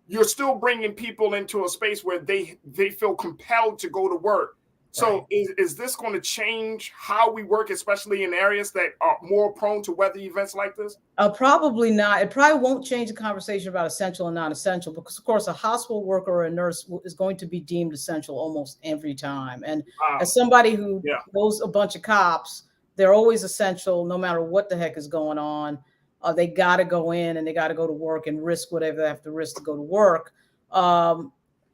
you're still bringing people into a space where they feel compelled to go to work. So is this going to change how we work, especially in areas that are more prone to weather events like this? Probably not. It probably won't change the conversation about essential and non-essential because, of course, a hospital worker or a nurse is going to be deemed essential almost every time. And as somebody who knows a bunch of cops, they're always essential no matter what the heck is going on. They got to go in and they got to go to work and risk whatever they have to risk to go to work.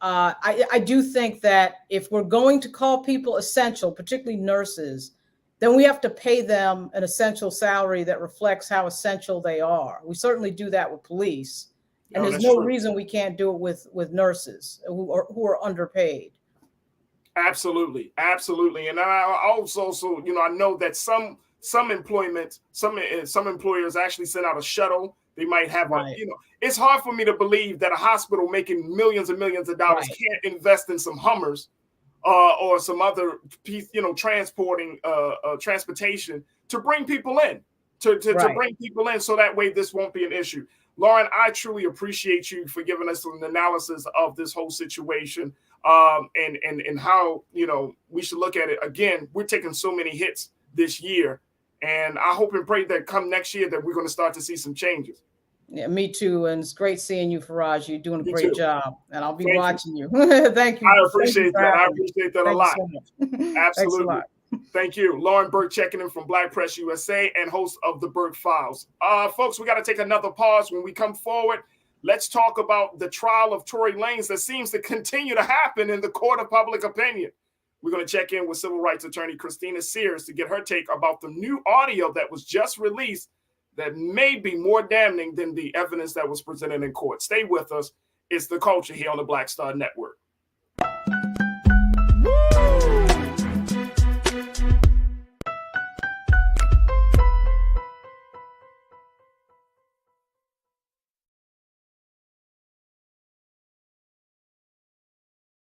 I do think that if we're going to call people essential, particularly nurses, then we have to pay them an essential salary that reflects how essential they are. We certainly do that with police. And there's no reason we can't do it with nurses who are underpaid. Absolutely. Absolutely. And I also, I know that some employers actually send out a shuttle. They might have it's hard for me to believe that a hospital making millions and millions of dollars can't invest in some Hummers or some other piece, transportation to bring people in, to bring people in so that way this won't be an issue. Lauren, I truly appreciate you for giving us an analysis of this whole situation and how, we should look at it. Again, we're taking so many hits this year, and I hope and pray that come next year that we're going to start to see some changes. Yeah, me too. And it's great seeing you, Farajii. You're doing a great job. And I'll be watching you. Thank you. I appreciate that. I appreciate that a lot. So Absolutely. a lot. Thank you. Lauren Burke checking in from Black Press USA and host of the Burke Files. Folks, we got to take another pause. When we come forward, let's talk about the trial of Tory Lanez that seems to continue to happen in the court of public opinion. We're going to check in with civil rights attorney Christina Sears to get her take about the new audio that was just released that may be more damning than the evidence that was presented in court. Stay with us. It's The Culture here on the Black Star Network.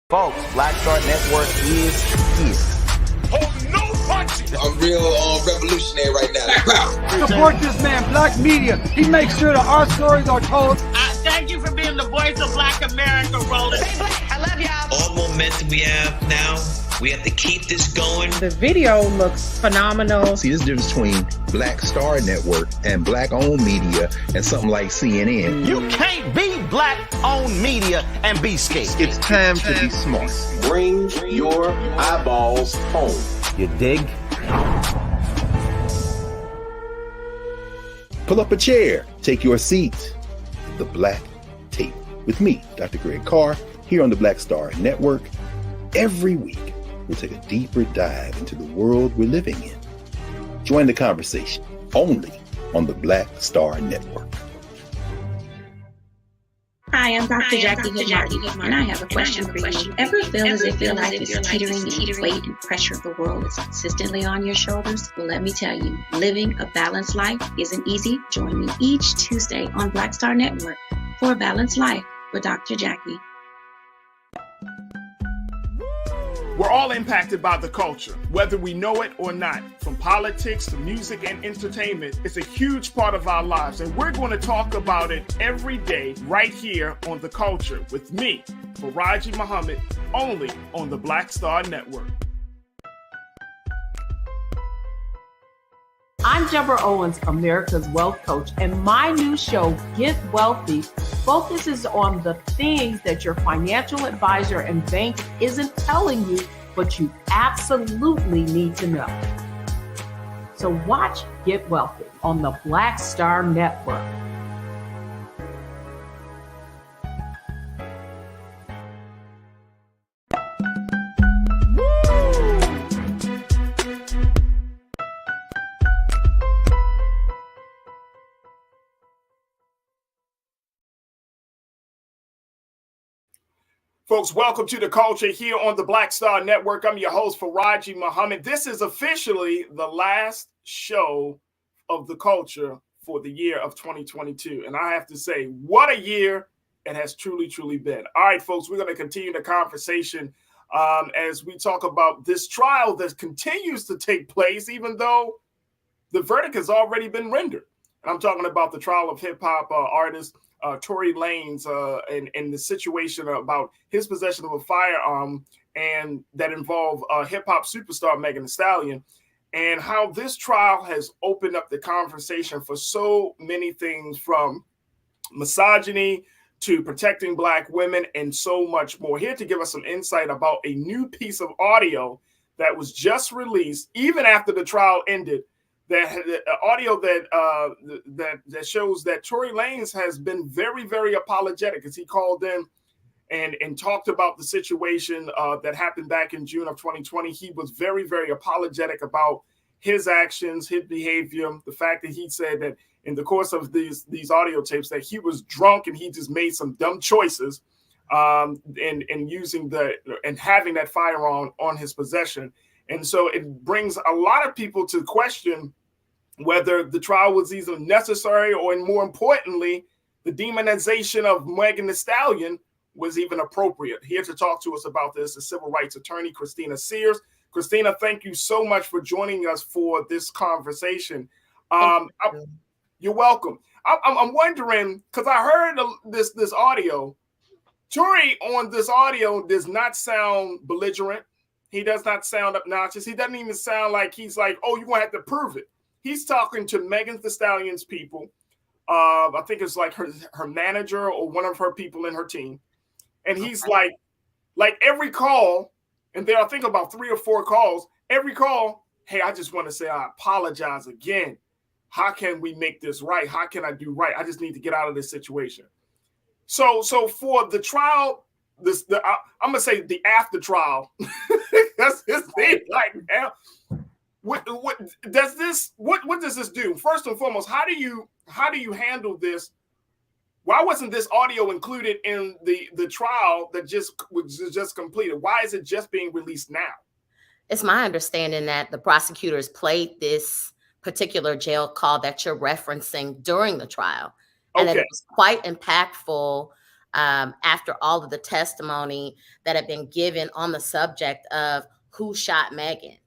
Folks, Black Star Network is here. I'm real revolutionary right now. Support this man, Black Media. He makes sure that our stories are told. Thank you for being the voice of Black America, Roland. I love y'all. All momentum we have now, we have to keep this going. The video looks phenomenal. See, this difference between Black Star Network and black-owned media and something like CNN. You can't be black-owned media and be scared. It's time to be smart. Bring your eyeballs home. You dig? Pull up a chair. Take your seat. The Black Tape. with me, Dr. Greg Carr, here on the Black Star Network. Every week, we'll take a deeper dive into the world we're living in. Join the conversation only on the Black Star Network. Hi, I'm Dr. Jackie Goodmartin, and I have a question for you. Ever feel as if your life is teetering and the weight and pressure of the world is consistently on your shoulders? Well, let me tell you, living a balanced life isn't easy. Join me each Tuesday on Black Star Network for a Balanced Life with Dr. Jackie. We're all impacted by the culture, whether we know it or not. From politics to music and entertainment, it's a huge part of our lives, and we're going to talk about it every day right here on The Culture with me, Farajii Muhammad, only on the Black Star Network. I'm Deborah Owens, America's Wealth Coach, and my new show, Get Wealthy, focuses on the things that your financial advisor and bank isn't telling you, but you absolutely need to know. So watch Get Wealthy on the Black Star Network. Folks, welcome to The Culture here on the Black Star Network. I'm your host, Farajii Muhammad. This is officially the last show of The Culture for the year of 2022. And I have to say, what a year it has truly, truly been. All right, folks, we're going to continue the conversation as we talk about this trial that continues to take place, even though the verdict has already been rendered. And I'm talking about the trial of hip-hop artist Tory Lanez and the situation about his possession of a firearm and that involved hip-hop superstar Megan Thee Stallion, and how this trial has opened up the conversation for so many things, from misogyny to protecting Black women and so much more. Here to give us some insight about a new piece of audio that was just released even after the trial ended, that audio that shows that Tory Lanez has been very, very apologetic, as he called in and talked about the situation that happened back in June of 2020. He was very, very apologetic about his actions, his behavior, the fact that he said that in the course of these audio tapes that he was drunk and he just made some dumb choices and using and having that firearm on his possession. And so it brings a lot of people to question whether the trial was either necessary or, and more importantly, the demonization of Megan Thee Stallion was even appropriate. Here to talk to us about this is civil rights attorney Christina Sears. Christina, thank you so much for joining us for this conversation. You're welcome. I'm wondering, because I heard this audio. Tory on this audio does not sound belligerent. He does not sound obnoxious. He doesn't even sound like he's like, oh, you're going to have to prove it. He's talking to Megan Thee Stallion's people. I think it's like her manager or one of her people in her team. And he's like every call, and there I think about 3 or 4 calls, every call, hey, I just want to say I apologize again. How can we make this right? How can I do right? I just need to get out of this situation. So for the trial, I'm gonna say the after trial. That's his thing. Like, now, what does this do? First and foremost, how do you handle this? Why wasn't this audio included in the trial that was just completed? Why is it just being released now? It's my understanding that the prosecutors played this particular jail call that you're referencing during the trial, and that it was quite impactful after all of the testimony that had been given on the subject of who shot Megan.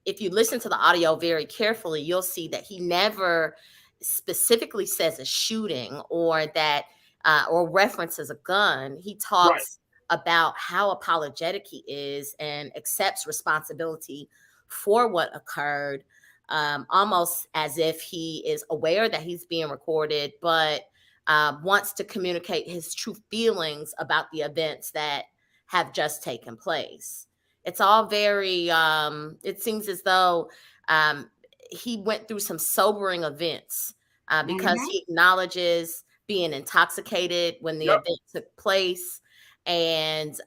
If you listen to the audio very carefully, you'll see that he never specifically says a shooting or that or references a gun. He talks about how apologetic he is and accepts responsibility for what occurred, almost as if he is aware that he's being recorded, but wants to communicate his true feelings about the events that have just taken place. It's all very, it seems as though he went through some sobering events because he acknowledges being intoxicated when the event took place. And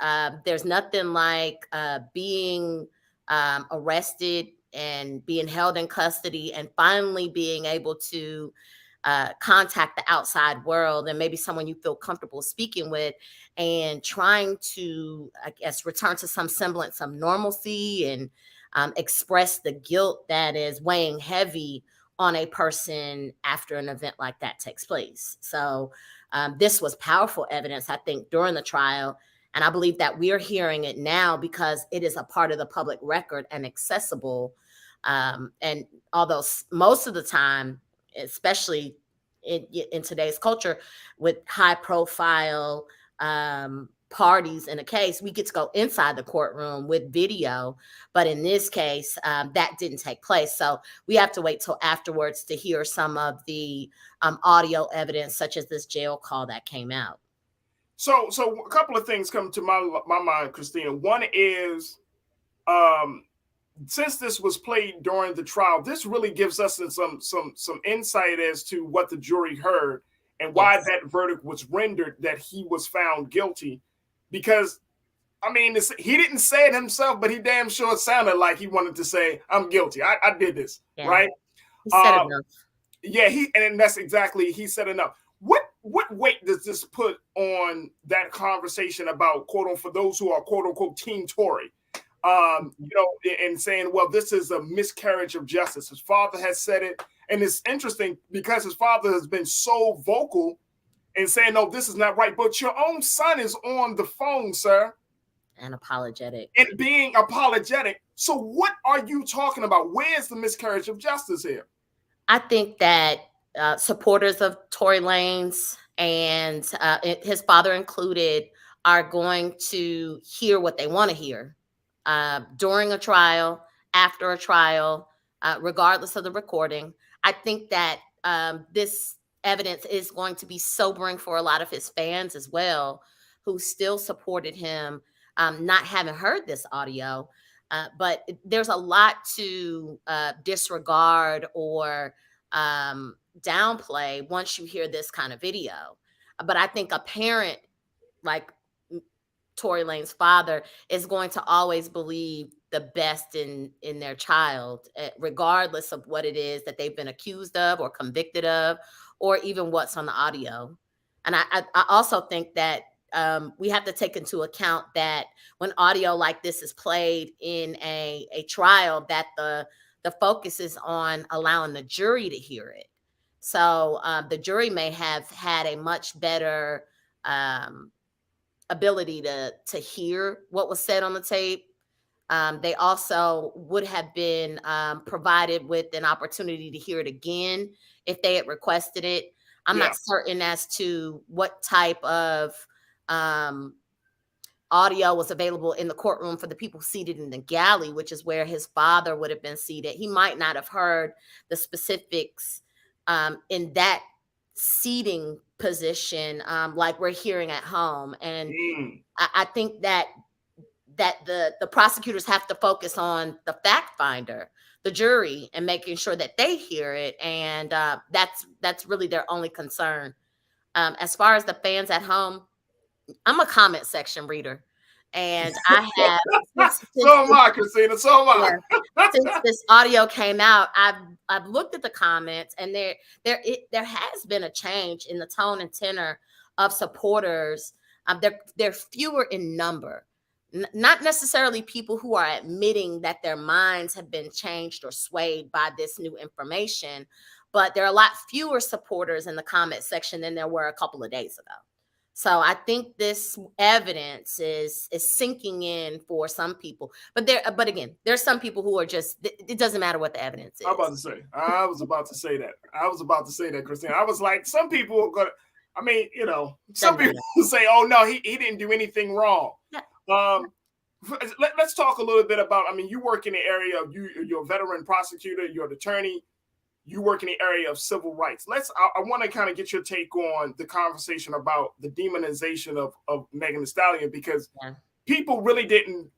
there's nothing like being arrested and being held in custody and finally being able to contact the outside world and maybe someone you feel comfortable speaking with and trying to, I guess, return to some semblance of normalcy and express the guilt that is weighing heavy on a person after an event like that takes place. So this was powerful evidence, I think, during the trial. And I believe that we are hearing it now because it is a part of the public record and accessible. And although most of the time, especially in today's culture with high profile parties in a case, we get to go inside the courtroom with video. But in this case, that didn't take place. So we have to wait till afterwards to hear some of the audio evidence, such as this jail call that came out. So a couple of things come to my mind, Christina. One is, since this was played during the trial, this really gives us some insight as to what the jury heard and why that verdict was rendered, that he was found guilty. Because, I mean, he didn't say it himself, but he damn sure sounded like he wanted to say, I'm guilty. I did this, right? He said enough. Yeah, and that's exactly, he said enough. What weight does this put on that conversation about, for those who are quote unquote Team Tory, and saying, well, this is a miscarriage of justice. His father has said it. And it's interesting because his father has been so vocal in saying, no, this is not right. But your own son is on the phone, sir. And apologetic. And being apologetic. So what are you talking about? Where's the miscarriage of justice here? I think that supporters of Tory Lanez and his father included are going to hear what they want to hear during a trial, after a trial, regardless of the recording. I think that this evidence is going to be sobering for a lot of his fans as well, who still supported him, not having heard this audio. But there's a lot to disregard or downplay once you hear this kind of video. But I think a parent like Tory Lanez's father is going to always believe the best in their child, regardless of what it is that they've been accused of or convicted of, or even what's on the audio. And I also think that we have to take into account that when audio like this is played in a trial, that the focus is on allowing the jury to hear it. So the jury may have had a much better ability to hear what was said on the tape. They also would have been provided with an opportunity to hear it again if they had requested it. I'm not certain as to what type of audio was available in the courtroom for the people seated in the galley, which is where his father would have been seated. He might not have heard the specifics in that seating position like we're hearing at home. And I think that the prosecutors have to focus on the fact finder, the jury, and making sure that they hear it. And that's really their only concern. As far as the fans at home, I'm a comment section reader, and I have so am I, Christina. So am I. Since this audio came out, I've looked at the comments, and there has been a change in the tone and tenor of supporters. They're fewer in number, not necessarily people who are admitting that their minds have been changed or swayed by this new information, but there are a lot fewer supporters in the comment section than there were a couple of days ago. So I think this evidence is sinking in for some people, but again, there's some people who are just, it doesn't matter what the evidence is. I was about to say that, Christina. I was like, some people are gonna, I mean, some people say, oh no, he didn't do anything wrong. Yeah. Let's talk a little bit about, I mean, you work in the area of, you're a veteran prosecutor, you're an attorney. You work in the area of civil rights. I want to kind of get your take on the conversation about the demonization of Megan Thee Stallion, because people really didn't,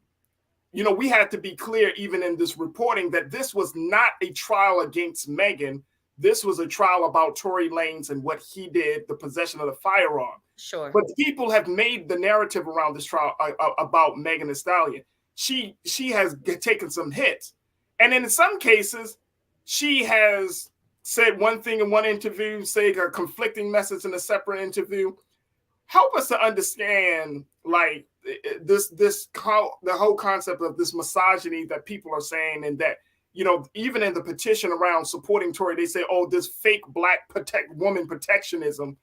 we had to be clear even in this reporting that this was not a trial against Megan. this was a trial about Tory Lanez and what he did, the possession of the firearm. Sure. But people have made the narrative around this trial about Megan Thee Stallion. She has taken some hits. And in some cases, she has said one thing in one interview, saying a conflicting message in a separate interview. Help us to understand, like, the whole concept of this misogyny that people are saying, and that, you know, even in the petition around supporting Tory, they say, oh, this fake black woman protectionism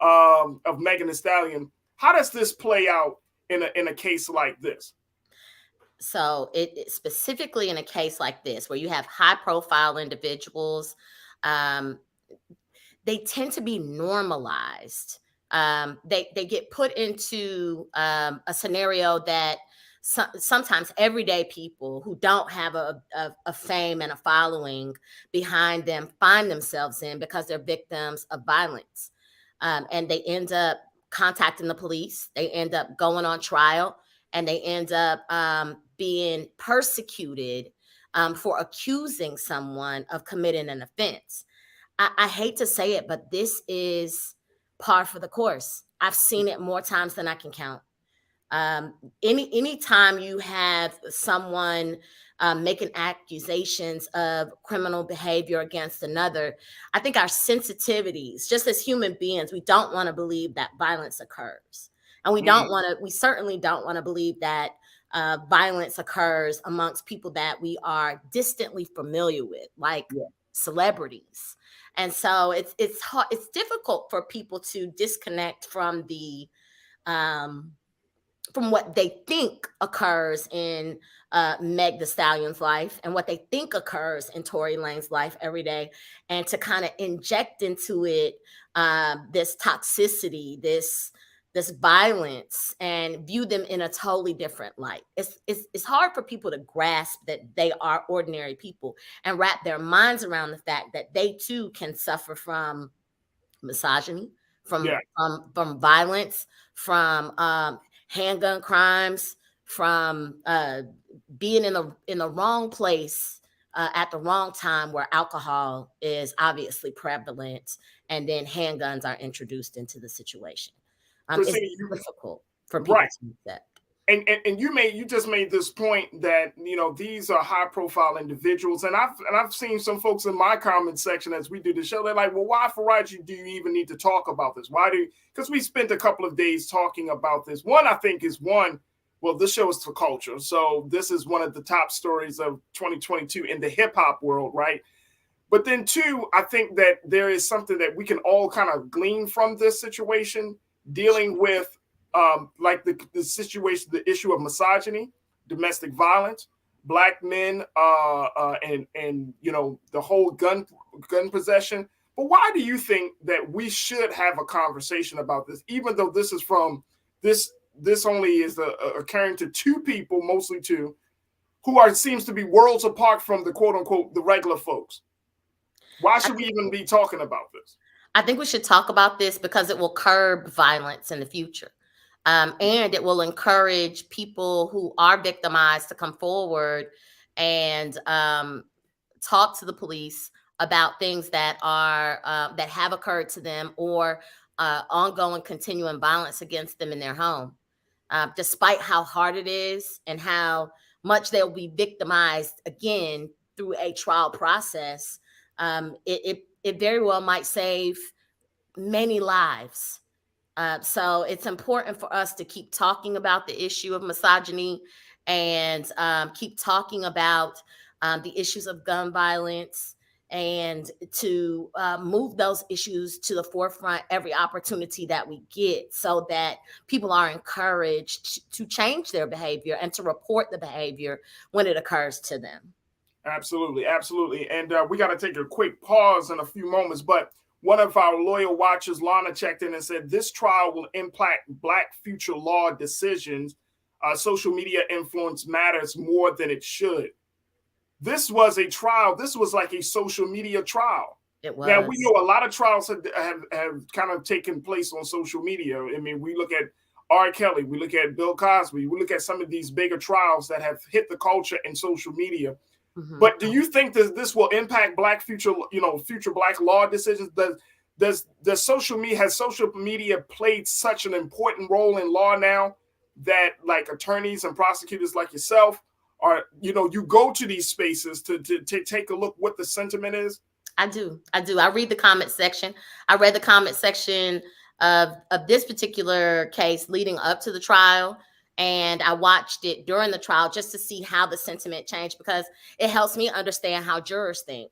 of Megan Thee Stallion. How does this play out in a case like this? So it specifically in a case like this, where you have high profile individuals, they tend to be normalized. They get put into a scenario that sometimes everyday people who don't have a fame and a following behind them find themselves in, because they're victims of violence. And they end up contacting the police. They end up going on trial, and they end up being persecuted for accusing someone of committing an offense. I hate to say it, but this is par for the course. I've seen it more times than I can count. Any time you have someone making accusations of criminal behavior against another, I think our sensitivities, just as human beings, we don't want to believe that violence occurs. And we certainly don't want to believe that violence occurs amongst people that we are distantly familiar with, like celebrities. And so it's hard, it's difficult for people to disconnect from the from what they think occurs in Meg Thee Stallion's life and what they think occurs in Tory Lanez's life every day, and to kind of inject into it this toxicity, this violence, and view them in a totally different light. It's hard for people to grasp that they are ordinary people and wrap their minds around the fact that they too can suffer from misogyny, from violence, from handgun crimes, from being in the wrong place at the wrong time, where alcohol is obviously prevalent, and then handguns are introduced into the situation. It's difficult for people to accept. And you just made this point that, you know, these are high profile individuals, and I've seen some folks in my comment section as we do the show, they're like, well, why, Farajii, do you even need to talk about this? Because we spent a couple of days talking about this. I think well, this show is for culture, so this is one of the top stories of 2022 in the hip hop world, right? But then two, I think that there is something that we can all kind of glean from this situation, dealing with like the situation, the issue of misogyny, domestic violence, black men, and you know, the whole gun possession. But why do you think that we should have a conversation about this, even though this is from this only is occurring to two people, mostly two, who seems to be worlds apart from the quote unquote the regular folks? Why should we even be talking about this? I think we should talk about this because it will curb violence in the future. And it will encourage people who are victimized to come forward and talk to the police about things that are that have occurred to them, or ongoing, continuing violence against them in their home. Despite how hard it is and how much they'll be victimized again through a trial process, it very well might save many lives. So it's important for us to keep talking about the issue of misogyny, and keep talking about the issues of gun violence, and to move those issues to the forefront every opportunity that we get, so that people are encouraged to change their behavior and to report the behavior when it occurs to them. Absolutely, absolutely. And we got to take a quick pause in a few moments, but one of our loyal watchers, Lana, checked in and said, this trial will impact Black future law decisions. Social media influence matters more than it should. This was a trial. This was like a social media trial. It was. Now, we know a lot of trials have kind of taken place on social media. I mean, we look at R. Kelly, we look at Bill Cosby, we look at some of these bigger trials that have hit the culture in social media. But do you think that this will impact Black future Black law decisions? Does social media, has social media played such an important role in law now that like attorneys and prosecutors like yourself are, you go to these spaces to take a look what the sentiment is? I do. I read the comment section. I read the comment section of this particular case leading up to the trial. And I watched it during the trial just to see how the sentiment changed, because it helps me understand how jurors think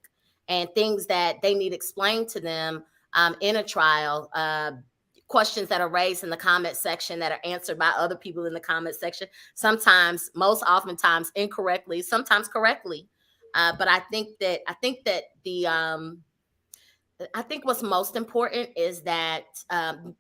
and things that they need explained to them in a trial. Questions that are raised in the comment section that are answered by other people in the comment section. Sometimes, oftentimes incorrectly, sometimes correctly. But I think what's most important is that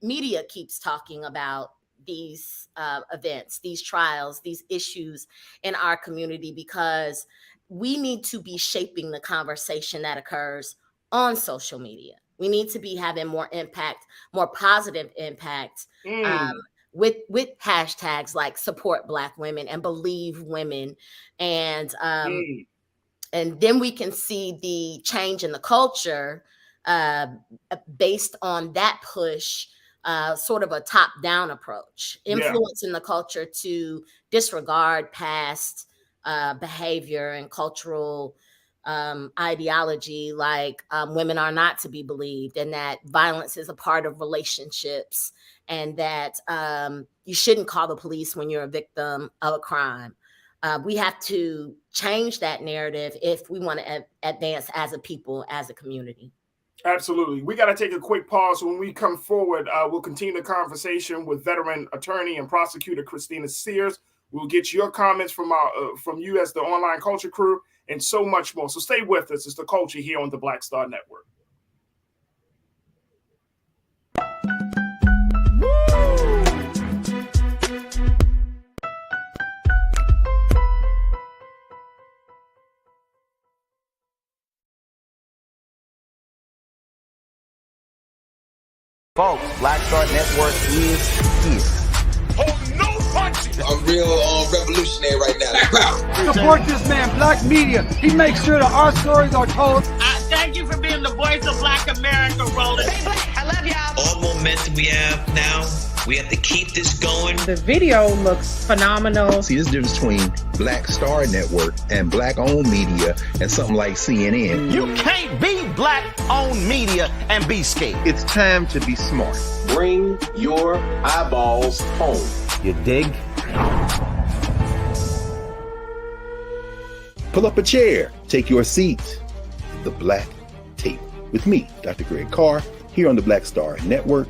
media keeps talking about these events, these trials, these issues in our community, because we need to be shaping the conversation that occurs on social media. We need to be having more impact, more positive impact with hashtags like support Black women and believe women. And then we can see the change in the culture based on that push, sort of a top-down approach, influencing the culture to disregard past behavior and cultural ideology, like women are not to be believed, and that violence is a part of relationships, and that you shouldn't call the police when you're a victim of a crime. We have to change that narrative if we want to advance as a people, as a community. Absolutely. We got to take a quick pause. When we come forward, we'll continue the conversation with veteran attorney and prosecutor Christina Sears. We'll get your comments from you as the online culture crew, and so much more. So stay with us. It's The Culture here on the Black Star Network. Folks, Black Star Network is here. Oh, no punches! I'm real revolutionary right now. Support this man, Black Media. He makes sure that our stories are told. Thank you for being the voice of Black America, Roland. Stay Black. I love y'all. All momentum we have now, we have to keep this going. The video looks phenomenal. See, there's a difference between Black Star Network and Black-owned media and something like CNN. You can't be Black-owned media and be scared. It's time to be smart. Bring your eyeballs home. You dig? Pull up a chair. Take your seat. The Black Tape with me, Dr. Greg Carr, here on the Black Star Network.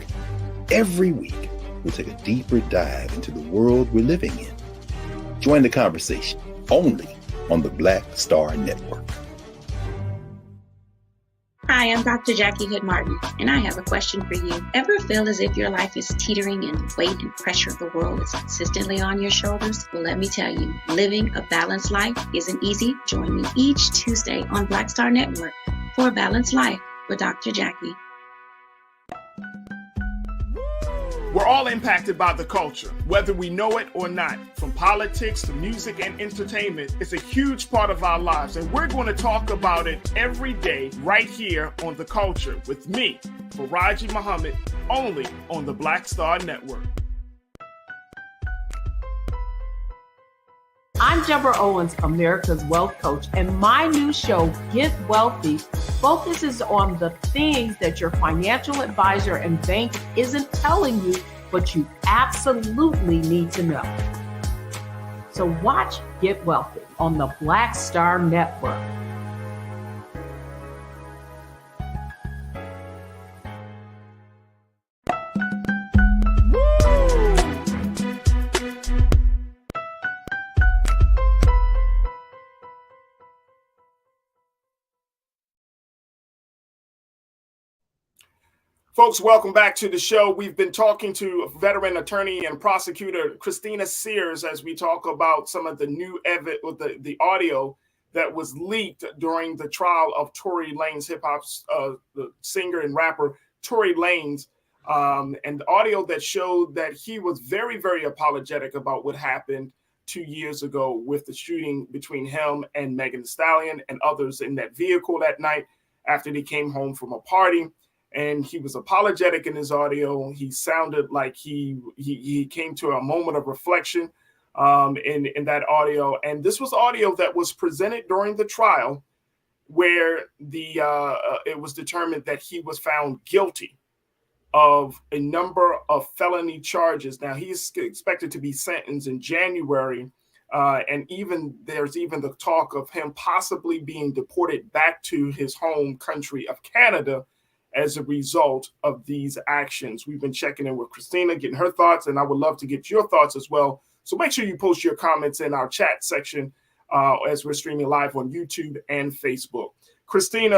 Every week, we'll take a deeper dive into the world we're living in. Join the conversation only on the Black Star Network. Hi, I'm Dr. Jackie Hood Martin, and I have a question for you. Ever feel as if your life is teetering and the weight and pressure of the world is consistently on your shoulders? Well, let me tell you, living a balanced life isn't easy. Join me each Tuesday on Black Star Network for A Balanced Life with Dr. Jackie. We're all impacted by the culture, whether we know it or not. From politics to music and entertainment, it's a huge part of our lives, and we're going to talk about it every day right here on The Culture with me, Farajii Muhammad, only on the Black Star Network. I'm Deborah Owens, America's Wealth Coach, and my new show, Get Wealthy, focuses on the things that your financial advisor and bank isn't telling you, but you absolutely need to know. So watch Get Wealthy on the Black Star Network. Folks, welcome back to the show. We've been talking to veteran attorney and prosecutor Christina Sears as we talk about some of the new the audio that was leaked during the trial of Tory Lanez, hip-hop singer and rapper Tory Lanez, and audio that showed that he was very, very apologetic about what happened 2 years ago with the shooting between him and Megan Thee Stallion and others in that vehicle that night after they came home from a party. And he was apologetic in his audio. He sounded like he came to a moment of reflection in that audio. And this was audio that was presented during the trial, where it was determined that he was found guilty of a number of felony charges. Now he's expected to be sentenced in January, and there's even the talk of him possibly being deported back to his home country of Canada as a result of these actions. We've been checking in with Christina, getting her thoughts, and I would love to get your thoughts as well. So make sure you post your comments in our chat section as we're streaming live on YouTube and Facebook. Christina,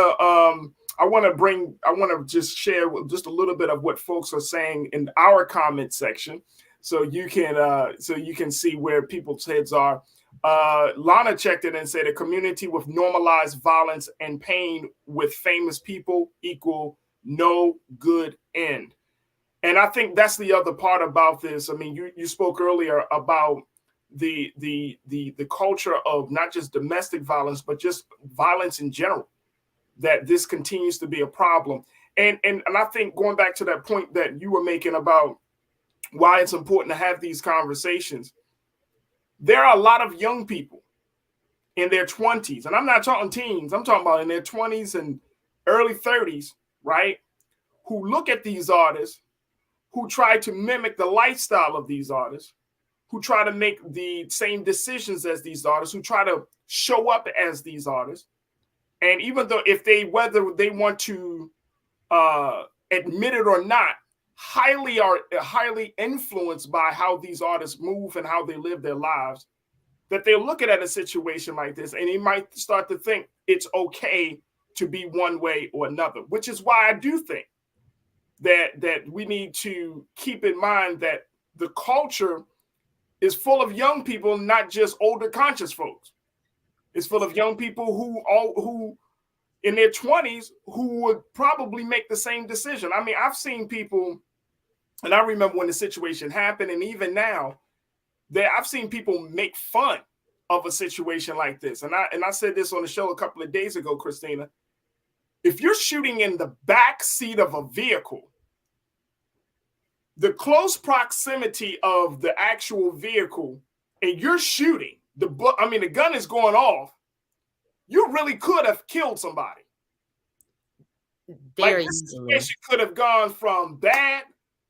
I want to just share just a little bit of what folks are saying in our comment section, so you can see where people's heads are. Lana checked in and said a community with normalized violence and pain with famous people equal no good end. And I think that's the other part about this. I mean, you spoke earlier about the culture of not just domestic violence, but just violence in general, that this continues to be a problem. And I think going back to that point that you were making about why it's important to have these conversations, there are a lot of young people in their 20s, and I'm not talking teens, I'm talking about in their 20s and early 30s, right, who look at these artists, who try to mimic the lifestyle of these artists, who try to make the same decisions as these artists, who try to show up as these artists. And even though whether they want to admit it or not, highly influenced by how these artists move and how they live their lives, that they're looking at a situation like this and they might start to think it's okay to be one way or another, which is why I do think that we need to keep in mind that the culture is full of young people, not just older conscious folks. It's full of young people who in their 20s who would probably make the same decision. I mean, I've seen people, and I remember when the situation happened, and even now, I've seen people make fun of a situation like this. And I said this on the show a couple of days ago, Christina. If you're shooting in the back seat of a vehicle, the close proximity of the actual vehicle, and you're shooting, the gun is going off, you really could have killed somebody. Very this easily. situation could have gone from bad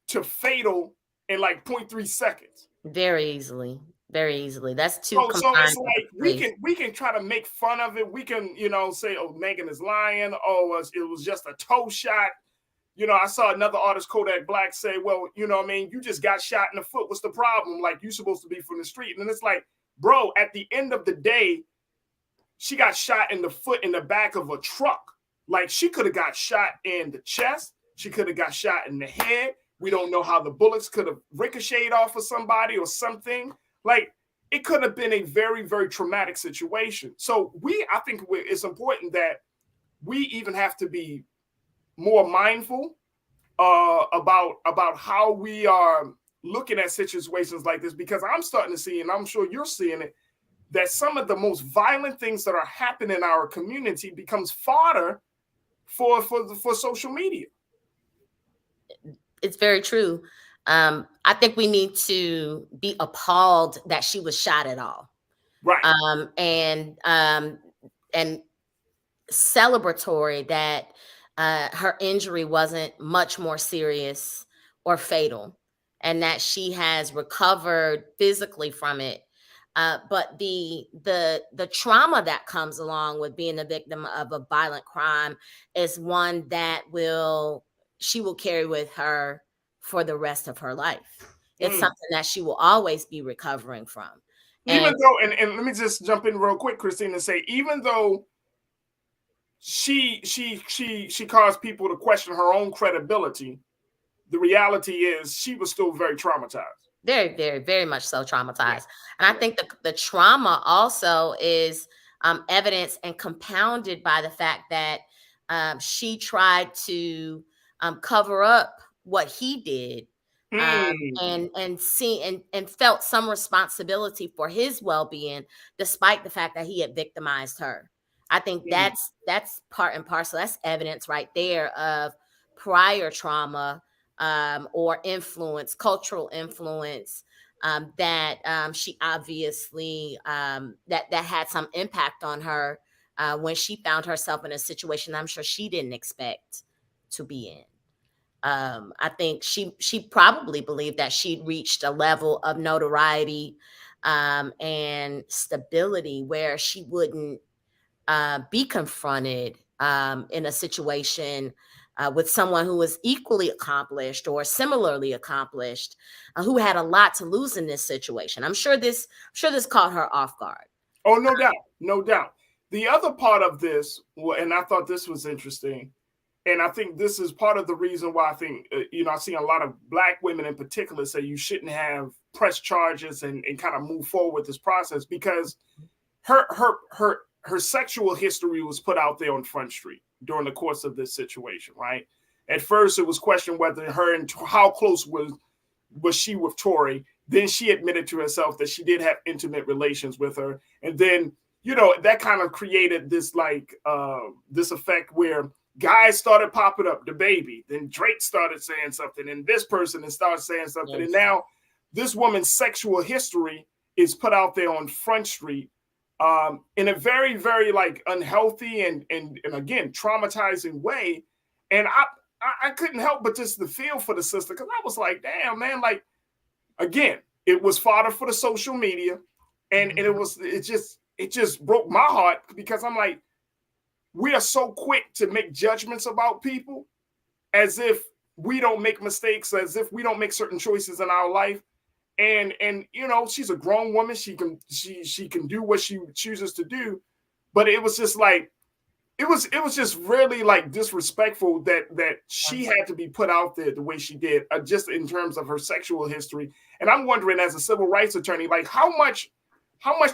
to fatal in like 0.3 seconds. Very easily. Very easily. That's too so it's combined. like we can try to make fun of it. We can, say, oh, Megan is lying. Oh, it was just a toe shot. I saw another artist, Kodak Black, say, well, you just got shot in the foot. What's the problem? Like, you're supposed to be from the street. And it's like, bro, at the end of the day, she got shot in the foot in the back of a truck. Like, she could have got shot in the chest. She could have got shot in the head. We don't know how the bullets could have ricocheted off of somebody or something. Like, it could have been a very, very traumatic situation. So I think it's important that we even have to be more mindful about how we are looking at situations like this, because I'm starting to see, and I'm sure you're seeing it, that some of the most violent things that are happening in our community becomes fodder for social media. It's very true. I think we need to be appalled that she was shot at all. Right. And celebratory that her injury wasn't much more serious or fatal, and that she has recovered physically from it. But the trauma that comes along with being a victim of a violent crime is one that she will carry with her for the rest of her life. It's something that she will always be recovering from. Even though, and let me just jump in real quick, Christine, and say, even though she caused people to question her own credibility, the reality is she was still very traumatized. Very, very, very much so traumatized. And I think the trauma also is evidenced and compounded by the fact that she tried to cover up what he did and seen and felt some responsibility for his well-being, despite the fact that he had victimized her. I think that's part and parcel. That's evidence right there of prior trauma or influence, cultural influence that she obviously that had some impact on her when she found herself in a situation I'm sure she didn't expect to be in. I think she probably believed that she'd reached a level of notoriety and stability where she wouldn't be confronted in a situation with someone who was equally accomplished or similarly accomplished, who had a lot to lose in this situation. I'm sure this caught her off guard. Oh, no doubt, no doubt. The other part of this, and I thought this was interesting, and I think this is part of the reason why I think, I see a lot of Black women in particular say you shouldn't have press charges and kind of move forward with this process, because her sexual history was put out there on Front Street during the course of this situation, right? At first, it was questioned whether her and how close was she with Tory. Then she admitted to herself that she did have intimate relations with her. And then, that kind of created this this effect where guys started popping up, the baby. Then Drake started saying something, and this person started saying something. Yes. And now this woman's sexual history is put out there on Front Street in a very, very unhealthy and again, traumatizing way. And I couldn't help but just to feel for the sister, because I was like, damn, man, again, it was fodder for the social media. And it just broke my heart, because I'm like, we are so quick to make judgments about people as if we don't make mistakes, as if we don't make certain choices in our life. And she's a grown woman. She can do what she chooses to do. But it was just it was just really disrespectful that she had to be put out there the way she did, just in terms of her sexual history. And I'm wondering, as a civil rights attorney, how much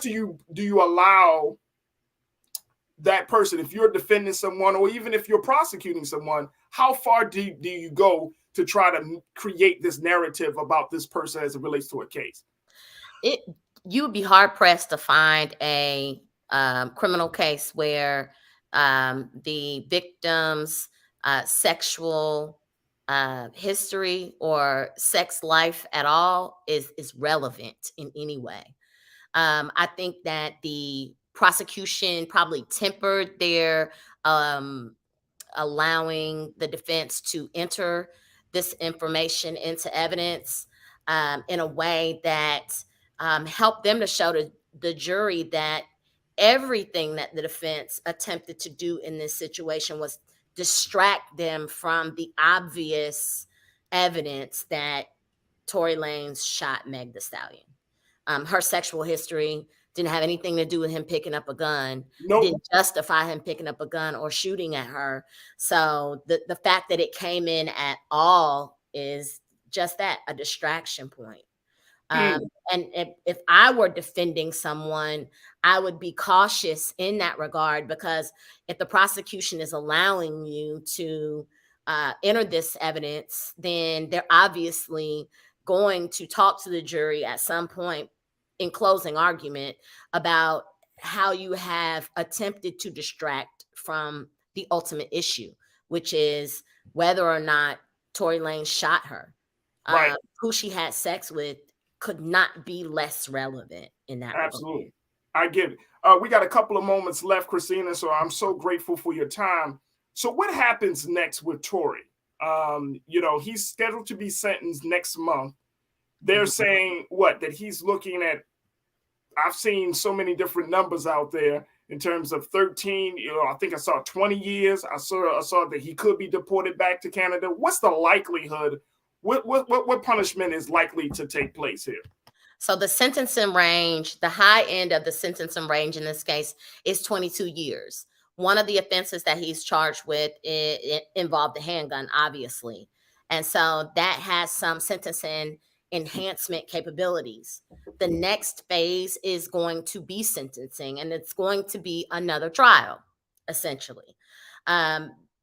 do you allow that person, if you're defending someone or even if you're prosecuting someone, how far do you go to try to create this narrative about this person as it relates to a case? You would be hard pressed to find a criminal case where the victim's sexual history or sex life at all is relevant in any way. I think that the prosecution probably tempered their allowing the defense to enter this information into evidence in a way that helped them to show to the jury that everything that the defense attempted to do in this situation was distract them from the obvious evidence that Tory Lanez shot Meg Thee Stallion. Her sexual history didn't have anything to do with him picking up a gun. Nope. Didn't justify him picking up a gun or shooting at her. So the fact that it came in at all is just that, a distraction point. And if I were defending someone, I would be cautious in that regard, because if the prosecution is allowing you to enter this evidence, then they're obviously going to talk to the jury at some point in closing argument about how you have attempted to distract from the ultimate issue, which is whether or not Tory Lanez shot her. Right. Who she had sex with could not be less relevant in that. Absolutely. Regard. I get it. We got a couple of moments left, Christina, so I'm so grateful for your time. So what happens next with Tory? He's scheduled to be sentenced next month. They're saying that he's looking at, I've seen so many different numbers out there in terms of 13, I think I saw 20 years. I saw that he could be deported back to Canada. What's the likelihood? What punishment is likely to take place here? So the sentencing range, the high end of the sentencing range in this case is 22 years. One of the offenses that he's charged with it involved the handgun, obviously. And so that has some sentencing enhancement capabilities. The next phase is going to be sentencing, and it's going to be another trial, essentially.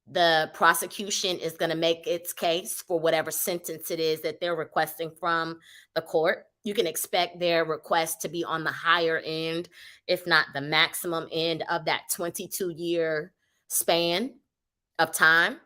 the prosecution is going to make its case for whatever sentence it is that they're requesting from the court. You can expect their request to be on the higher end, if not the maximum end of that 22-year span of time.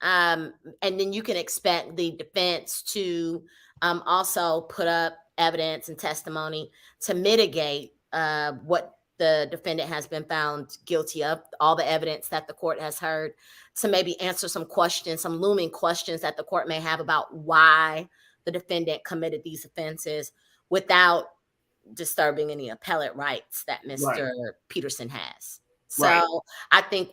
And then you can expect the defense to also put up evidence and testimony to mitigate what the defendant has been found guilty of, all the evidence that the court has heard, to maybe answer some questions, some looming questions that the court may have about why the defendant committed these offenses without disturbing any appellate rights that Mr. Peterson has. So I think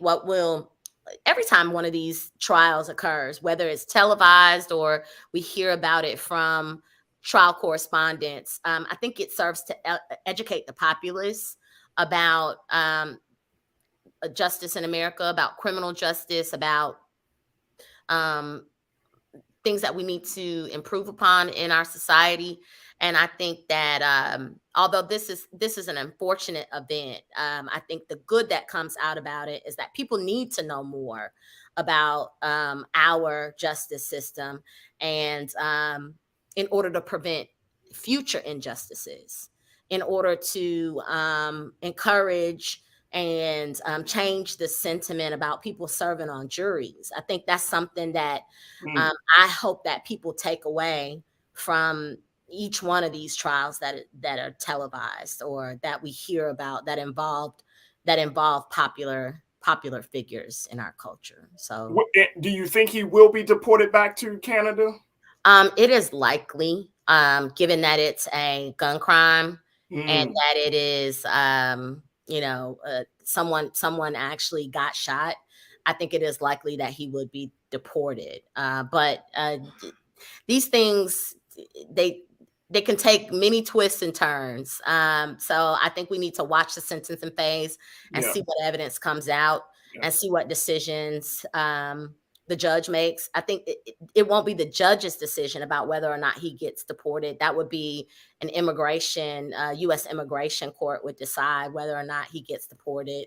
every time one of these trials occurs, whether it's televised or we hear about it from trial correspondents, I think it serves to educate the populace about justice in America, about criminal justice, about things that we need to improve upon in our society. And I think that although this is an unfortunate event, I think the good that comes out about it is that people need to know more about our justice system, and in order to prevent future injustices, in order to encourage and change the sentiment about people serving on juries. I think that's something that I hope that people take away from each one of these trials that are televised or that we hear about that involve popular figures in our culture. So, do you think he will be deported back to Canada? It is likely, given that it's a gun crime and that it is, someone actually got shot. I think it is likely that he would be deported. But these things, they can take many twists and turns. So I think we need to watch the sentencing phase and see what evidence comes out and see what decisions the judge makes. I think it won't be the judge's decision about whether or not he gets deported. That would be an U.S. immigration court would decide whether or not he gets deported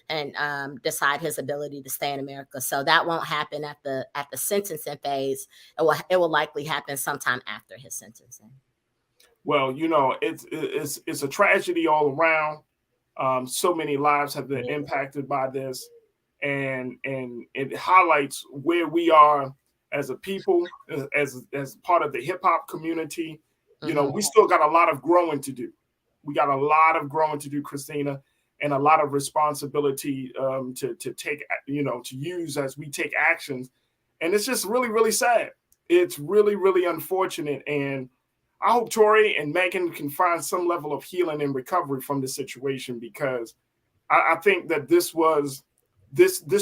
and decide his ability to stay in America. So that won't happen at the sentencing phase. It will likely happen sometime after his sentencing. Well, it's a tragedy all around. So many lives have been impacted by this. And it highlights where we are as a people, as part of the hip hop community. We still got a lot of growing to do. We got a lot of growing to do, Christina, and a lot of responsibility to take, to use as we take actions. And it's just really, really sad. It's really, really unfortunate. And I hope Tory and Megan can find some level of healing and recovery from this situation, because I think that this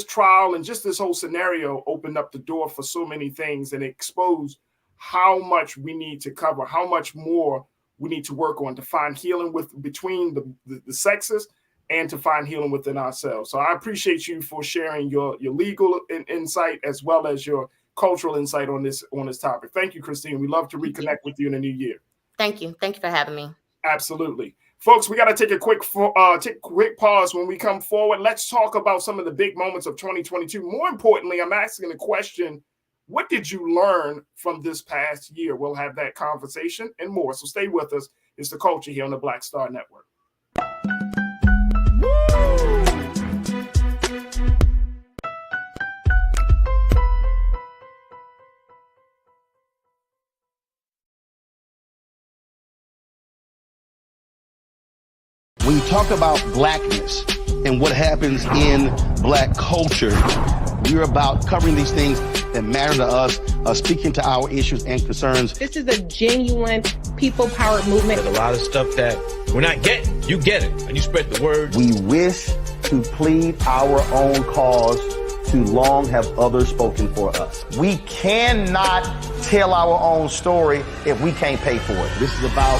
trial and just this whole scenario opened up the door for so many things and exposed how much we need to cover, how much more we need to work on to find healing between the sexes and to find healing within ourselves. So I appreciate you for sharing your legal insight as well as your cultural insight on this topic. Thank you, Christine. We love to reconnect with you in the new year. Thank you. Thank you for having me. Absolutely. Folks, we got to take a quick pause. When we come forward, let's talk about some of the big moments of 2022. More importantly, I'm asking the question, what did you learn from this past year? We'll have that conversation and more. So stay with us. It's The Culture here on the Black Star Network. When you talk about blackness and what happens in black culture, we're about covering these things that matter to us, speaking to our issues and concerns. This is a genuine people-powered movement. There's a lot of stuff that we're not getting. You get it, and you spread the word. We wish to plead our own cause. Too long have others spoken for us. We cannot tell our own story if we can't pay for it. This is about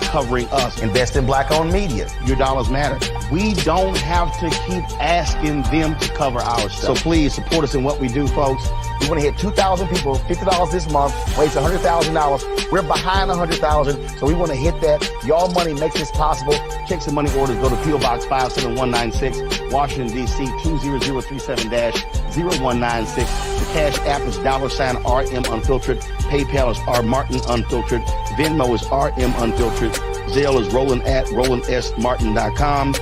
covering us. Invest in black-owned media. Your dollars matter. We don't have to keep asking them to cover our stuff. So please support us in what we do, folks. We want to hit 2,000 people, $50 this month, raise $100,000. We're behind 100,000, so we want to hit that. Y'all money makes this possible. Check some money orders. Go to P.O. Box 57196, Washington, D.C. 20037-0196. The Cash App is $RM Unfiltered. PayPal is R Martin Unfiltered. Venmo is RM Unfiltered. Zelle is roland@rolandsmartin.com.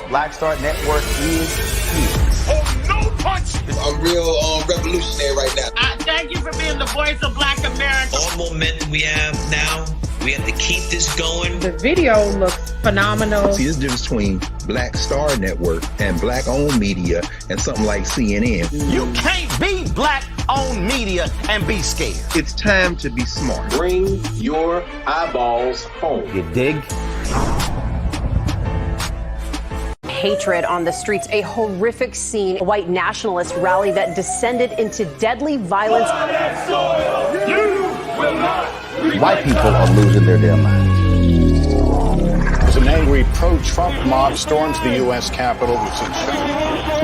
Black Star Network is here. Oh, no punch! I'm real revolutionary right now. Thank you for being the voice of Black America. All momentum we have now, we have to keep this going. The video looks phenomenal. See, there's a difference between Black Star Network and black-owned media and something like CNN. You can't be black-owned media and be scared. It's time to be smart. Bring your eyeballs home. You dig? Hatred on the streets, a horrific scene, a white nationalist rally that descended into deadly violence. White people are losing their damn minds. As an angry pro-Trump mob storms the U.S. Capitol,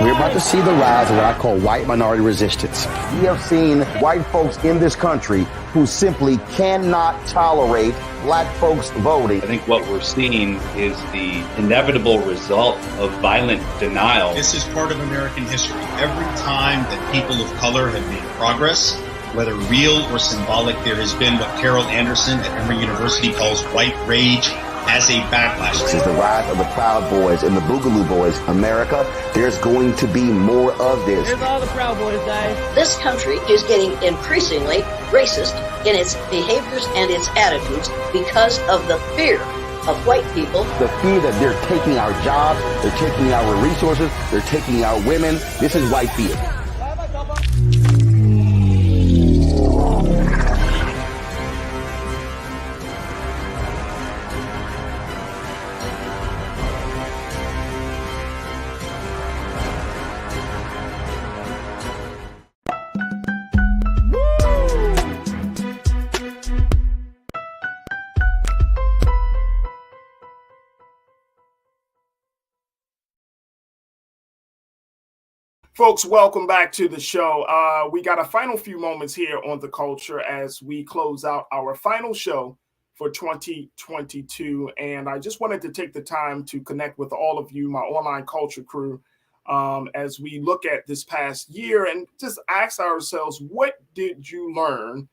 we're about to see the rise of what I call white minority resistance. We have seen white folks in this country who simply cannot tolerate black folks voting. I think what we're seeing is the inevitable result of violent denial. This is part of American history. Every time that people of color have made progress, whether real or symbolic, there has been what Carol Anderson at Emory University calls white rage as a backlash. This is the rise of the Proud Boys and the Boogaloo Boys. America, there's going to be more of this. Here's all the Proud Boys, guys. This country is getting increasingly racist in its behaviors and its attitudes because of the fear of white people. The fear that they're taking our jobs, they're taking our resources, they're taking our women. This is white fear. Folks, welcome back to the show. We got a final few moments here on The Culture as we close out our final show for 2022. And I just wanted to take the time to connect with all of you, my online culture crew, as we look at this past year and just ask ourselves, what did you learn?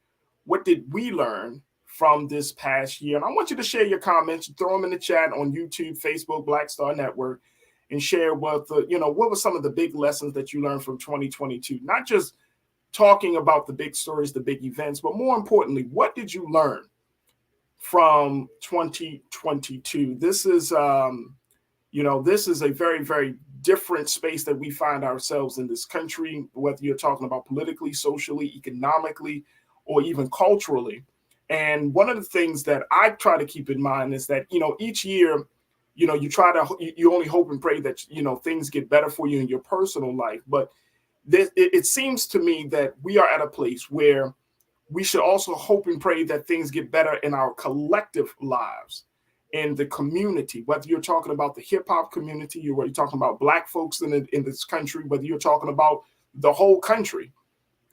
What did we learn from this past year? And I want you to share your comments, throw them in the chat on YouTube, Facebook, Black Star Network, and share what were some of the big lessons that you learned from 2022, not just talking about the big stories, the big events, but more importantly, what did you learn from 2022? This is, this is a very, very different space that we find ourselves in this country, whether you're talking about politically, socially, economically, or even culturally. And one of the things that I try to keep in mind is that, each year, you only hope and pray that, things get better for you in your personal life. But it seems to me that we are at a place where we should also hope and pray that things get better in our collective lives, in the community, whether you're talking about the hip hop community, or whether you're talking about Black folks in this country, whether you're talking about the whole country,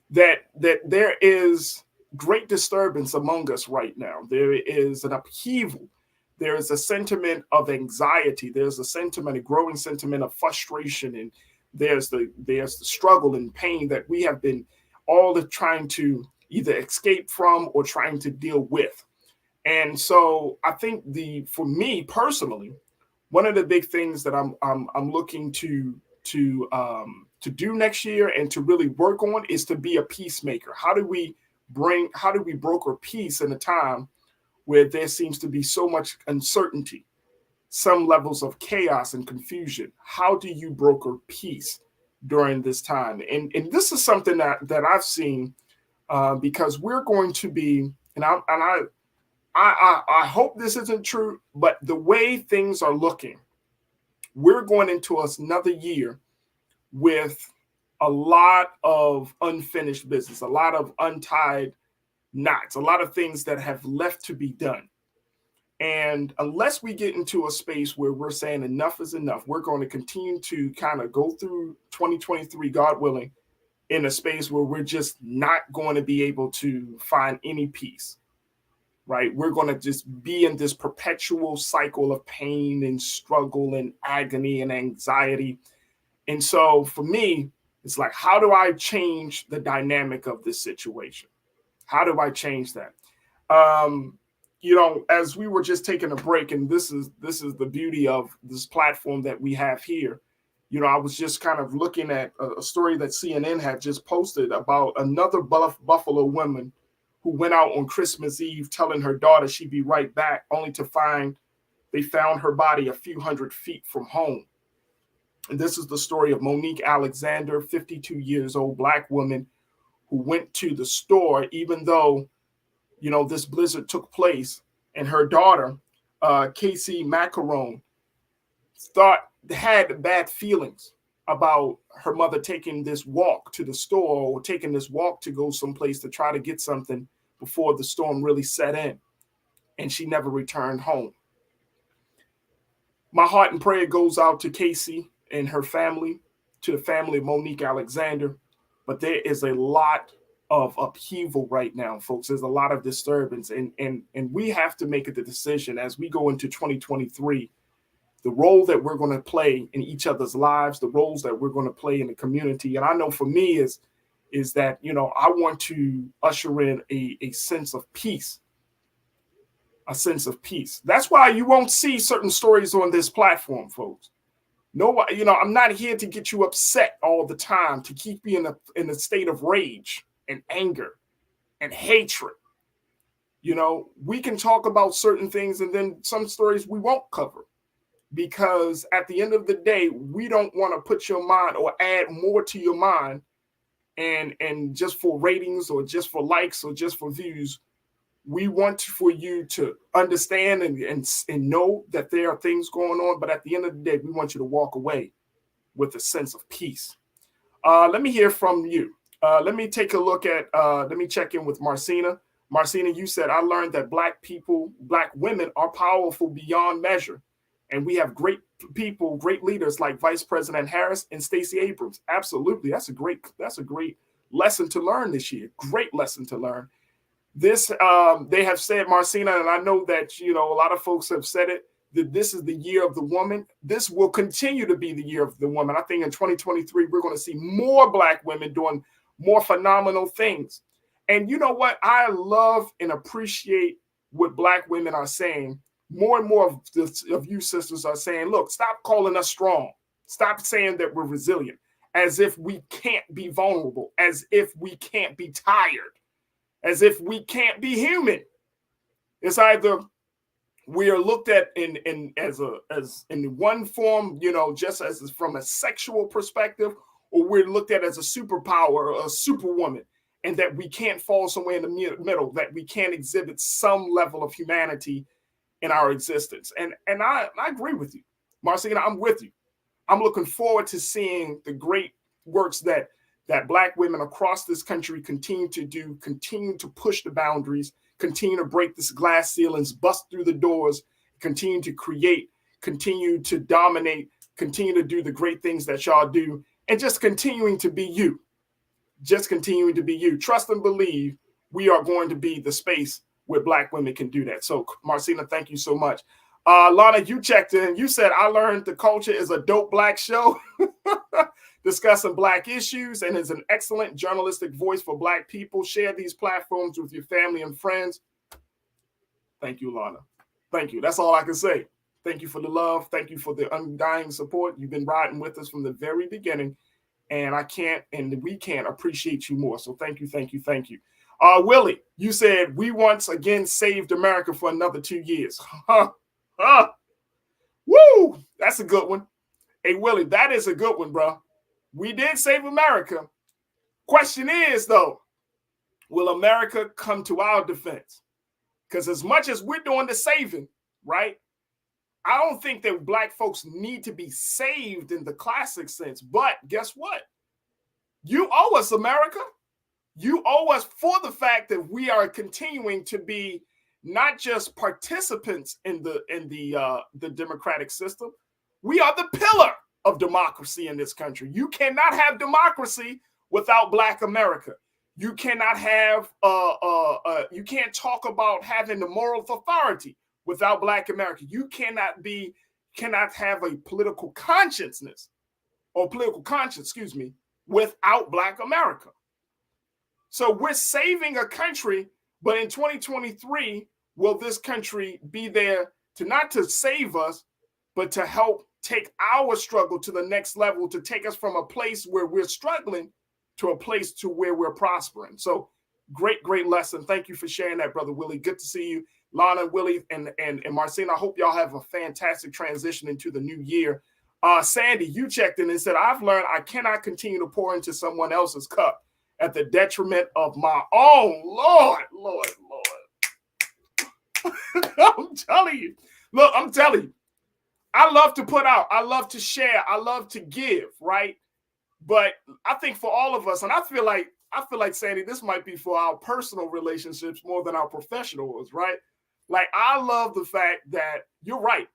that there is great disturbance among us right now. There is an upheaval. There is a sentiment of anxiety. There's a growing sentiment of frustration, and there's the struggle and pain that we have been all trying to either escape from or trying to deal with. And so I think for me personally, one of the big things that I'm looking to do next year and to really work on is to be a peacemaker. How do we broker peace in a time where there seems to be so much uncertainty, some levels of chaos and confusion? How do you broker peace during this time? And this is something that I've seen because we're going to be, and I hope this isn't true, but the way things are looking, we're going into another year with a lot of unfinished business, a lot of untied knots, a lot of things that have left to be done. And unless we get into a space where we're saying enough is enough, we're going to continue to kind of go through 2023, God willing, in a space where we're just not going to be able to find any peace, right? We're going to just be in this perpetual cycle of pain and struggle and agony and anxiety. And so for me, it's like, how do I change the dynamic of this situation? How do I change that? You know, as we were just taking a break, and this is the beauty of this platform that we have here. You know, I was just kind of looking at a story that CNN had just posted about another Buffalo woman who went out on Christmas Eve telling her daughter she'd be right back, only to find they found her body a few hundred feet from home. And this is the story of Monique Alexander, 52 years old, Black woman who went to the store, even though, you know, this blizzard took place, and her daughter, Casey Macaron, had bad feelings about her mother taking this walk to the store or taking this walk to go someplace to try to get something before the storm really set in, and she never returned home. My heart and prayer goes out to Casey and her family, to the family of Monique Alexander, but there is a lot of upheaval right now, folks. There's a lot of disturbance, and we have to make the decision as we go into 2023, the role that we're going to play in each other's lives, the roles that we're going to play in the community. And I know for me is that, you know, I want to usher in a sense of peace, a sense of peace. That's why you won't see certain stories on this platform, folks. No, you know, I'm not here to get you upset all the time, to keep you in a state of rage and anger and hatred. You know, we can talk about certain things, and then some stories we won't cover, because at the end of the day, we don't want to put your mind or add more to your mind and just for ratings or just for likes or just for views. We want for you to understand and know that there are things going on, but at the end of the day, we want you to walk away with a sense of peace. Let me hear from you. Let me take a look at, let me check in with Marcina. Marcina, you said, I learned that Black people, Black women are powerful beyond measure. And we have great people, great leaders like Vice President Harris and Stacey Abrams. Absolutely. That's a great lesson to learn this year. Great lesson to learn. This, they have said, Marcina, and I know that, you know, a lot of folks have said it, that this is the year of the woman. This will continue to be the year of the woman. I think in 2023, we're going to see more Black women doing more phenomenal things. And you know what? I love and appreciate what Black women are saying. More and more of you sisters are saying, look, stop calling us strong. Stop saying that we're resilient, as if we can't be vulnerable, as if we can't be tired, as if we can't be human. It's either we are looked at in one form, you know, just as from a sexual perspective, or we're looked at as a superpower or a superwoman, and that we can't fall somewhere in the middle, that we can't exhibit some level of humanity in our existence. And I agree with you, Marcina. I'm with you. I'm looking forward to seeing the great works that Black women across this country continue to do, continue to push the boundaries, continue to break this glass ceilings, bust through the doors, continue to create, continue to dominate, continue to do the great things that y'all do, and just continuing to be you. Just continuing to be you. Trust and believe we are going to be the space where Black women can do that. So, Marcina, thank you so much. Lana, you checked in. You said, I learned the culture is a dope Black show discussing Black issues and is an excellent journalistic voice for Black people. Share these platforms with your family and friends. Thank you, Lana. Thank you. That's all I can say. Thank you for the love. Thank you for the undying support. You've been riding with us from the very beginning, and I can't and we can't appreciate you more. So thank you, thank you, thank you. Willie, you said we once again saved America for another 2 years. Woo! That's a good one. Hey, Willie, that is a good one, bro. We did save America. Question is, though, will America come to our defense? Because as much as we're doing the saving, right, I don't think that Black folks need to be saved in the classic sense. But guess what? You owe us, America. You owe us for the fact that we are continuing to be not just participants in the democratic system. We are the pillar of democracy in this country. You cannot have democracy without Black America. You cannot have you can't talk about having the moral authority without Black America. You cannot have a political consciousness or political conscience, excuse me, without Black America. So we're saving a country, but in 2023, will this country be there to not to save us, but to help take our struggle to the next level, to take us from a place where we're struggling to a place to where we're prospering. So great, great lesson. Thank you for sharing that, Brother Willie. Good to see you. Lana, Willie, and Marcina, I hope y'all have a fantastic transition into the new year. Sandy, you checked in and said, I've learned I cannot continue to pour into someone else's cup at the detriment of my own. Lord. I'm telling you. Look, I'm telling you. I love to put out. I love to share. I love to give, right? But I think for all of us, and I feel like, Sandy, this might be for our personal relationships more than our professional ones, right? Like, I love the fact that you're right.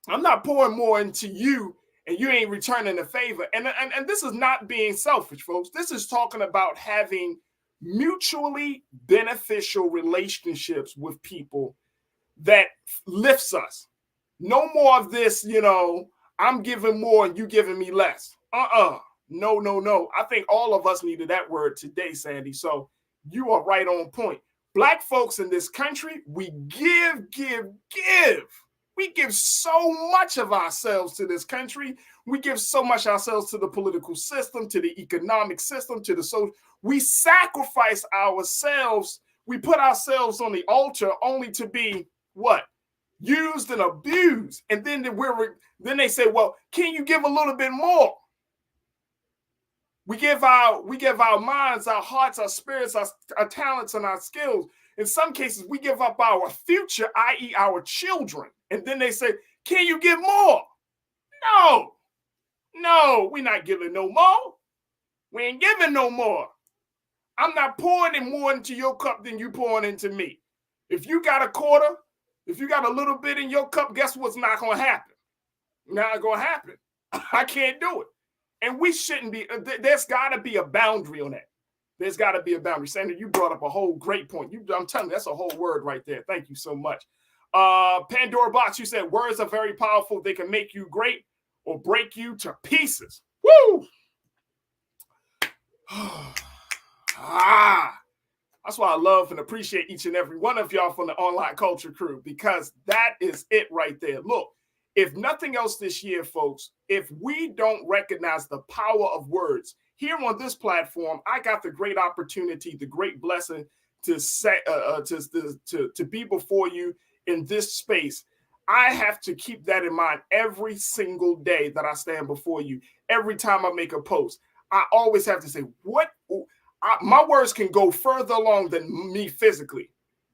I'm not pouring more into you and you ain't returning the favor. And this is not being selfish, folks. This is talking about having mutually beneficial relationships with people that lifts us. No more of this, I'm giving more and you giving me less. No. I think all of us needed that word today, Sandy. So you are right on point. Black folks in this country, we give. We give so much of ourselves to this country. We give so much ourselves to the political system, to the economic system, to the social. We sacrifice ourselves. We put ourselves on the altar only to be what? Used and abused. And then they say, well, can you give a little bit more? We give our minds, our hearts, our spirits, our talents, and our skills. In some cases, we give up our future, i.e. our children. And then they say, can you give more? No, we're not giving no more. We ain't giving no more. I'm not pouring in more into your cup than you pouring into me. If you got a quarter, if you got a little bit in your cup, guess what's not going to happen? Not going to happen. I can't do it. And we shouldn't be, there's got to be a boundary on that. There's got to be a boundary. Sandra, you brought up a whole great point. I'm telling you, that's a whole word right there. Thank you so much. Pandora Box, you said words are very powerful. They can make you great or break you to pieces. Woo! That's why I love and appreciate each and every one of y'all from the Online Culture Crew, because that is it right there. Look, if nothing else this year, folks, if we don't recognize the power of words, here on this platform, I got the great opportunity, the great blessing to say, to be before you in this space. I have to keep that in mind every single day that I stand before you. Every time I make a post, I always have to say, my words can go further along than me physically.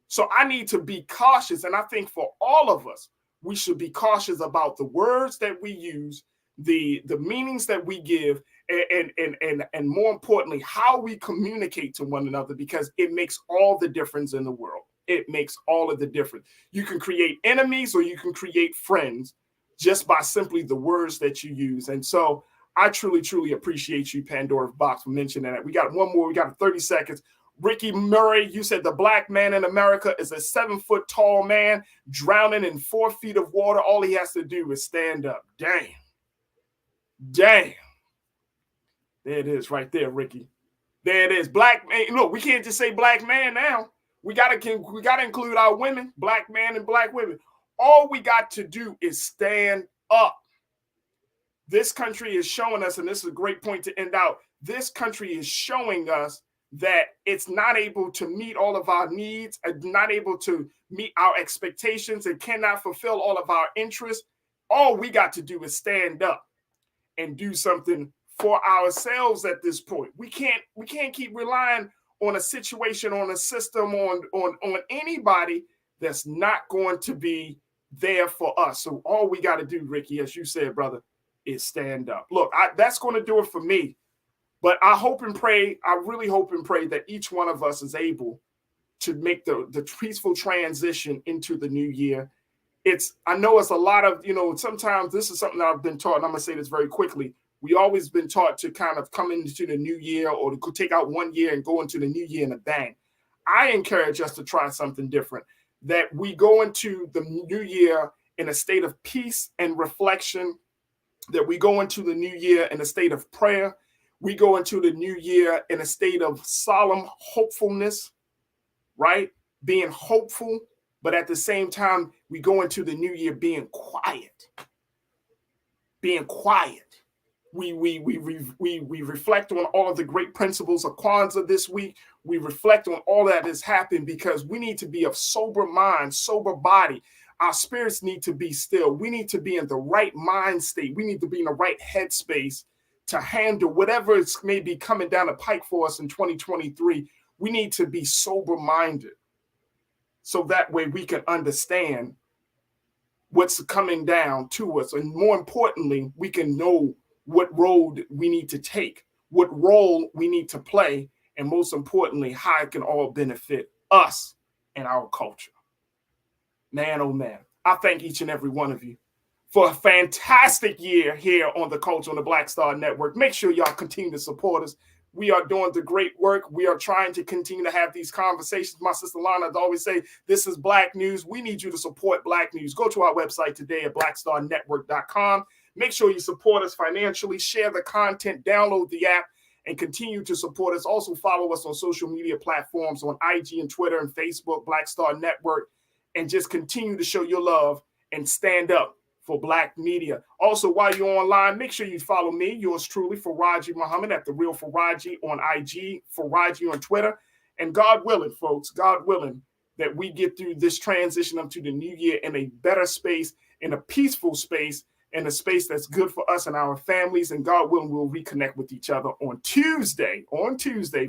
So I need to be cautious. And I think for all of us, we should be cautious about the words that we use, the meanings that we give, and more importantly, how we communicate to one another, because it makes all the difference in the world. It makes all of the difference. You can create enemies or you can create friends just by simply the words that you use. And so I truly, truly appreciate you, Pandora Box, for mentioning that. We got one more. We got 30 seconds. Ricky Murray, you said the black man in America is a 7-foot tall man drowning in 4 feet of water. All he has to do is stand up. Damn. There it is right there, Ricky. There it is. Black man. Look, we can't just say black man now. We gotta include our women, black men and black women. All we got to do is stand up. This country is showing us, and this is a great point to end out, this country is showing us that it's not able to meet all of our needs, not able to meet our expectations, and cannot fulfill all of our interests. All we got to do is stand up and do something for ourselves at this point. We can't keep relying on a situation, on a system, on anybody that's not going to be there for us. So all we got to do, Ricky, as you said, brother, is stand up. Look, that's going to do it for me. But I hope and pray, I really hope and pray that each one of us is able to make the peaceful transition into the new year. I know it's a lot of, sometimes this is something that I've been taught, and I'm going to say this very quickly. We always been taught to kind of come into the new year or to take out 1 year and go into the new year in a bang. I encourage us to try something different, that we go into the new year in a state of peace and reflection, that we go into the new year in a state of prayer. We go into the new year in a state of solemn hopefulness, right? Being hopeful, but at the same time, we go into the new year being quiet. Being quiet. We reflect on all of the great principles of Kwanzaa this week. We reflect on all that has happened because we need to be of sober mind, sober body. Our spirits need to be still. We need to be in the right mind state. We need to be in the right headspace to handle whatever may be coming down the pike for us in 2023. We need to be sober minded so that way we can understand what's coming down to us. And more importantly, we can know what road we need to take, what role we need to play, and most importantly, how it can all benefit us and our culture. Man, oh man, I thank each and every one of you for a fantastic year here on the Culture on the Black Star Network. Make sure y'all continue to support us. We are doing the great work. We are trying to continue to have these conversations. My sister Lana always say, this is Black news. We need you to support Black news. Go to our website today at blackstarnetwork.com. Make sure you support us financially, share the content, download the app, and continue to support us. Also follow us on social media platforms on IG and Twitter and Facebook, Black Star Network, and just continue to show your love and stand up for Black media. Also, while you're online, make sure you follow me, yours truly, Farajii Muhammad, at The Real Farajii on IG, Farajii on Twitter. And God willing, folks, God willing, that we get through this transition up to the new year in a better space, in a peaceful space, in a space that's good for us and our families. And God willing, we'll reconnect with each other on Tuesday,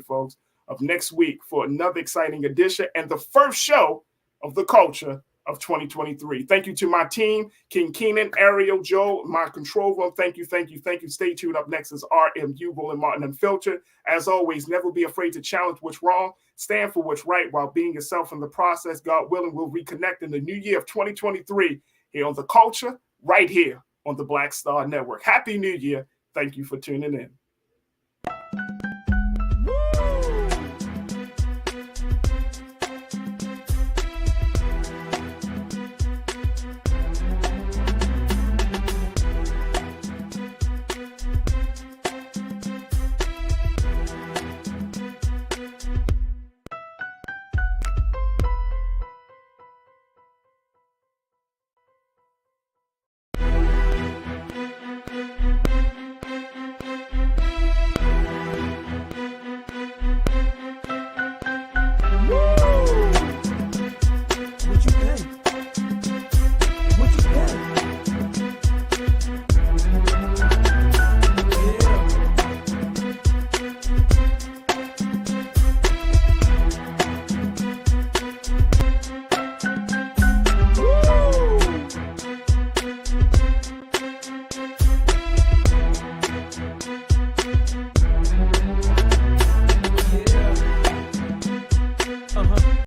folks, of next week for another exciting edition and the first show of the Culture of 2023. Thank you to my team, King Keenan, Ariel, Joe, my control room. Thank you. Stay tuned. Up next is RMU, Roland Martin Unfiltered. As always, never be afraid to challenge what's wrong, stand for what's right while being yourself in the process. God willing, we'll reconnect in the new year of 2023 here on The Culture, right here on the Black Star Network. Happy New Year. Thank you for tuning in.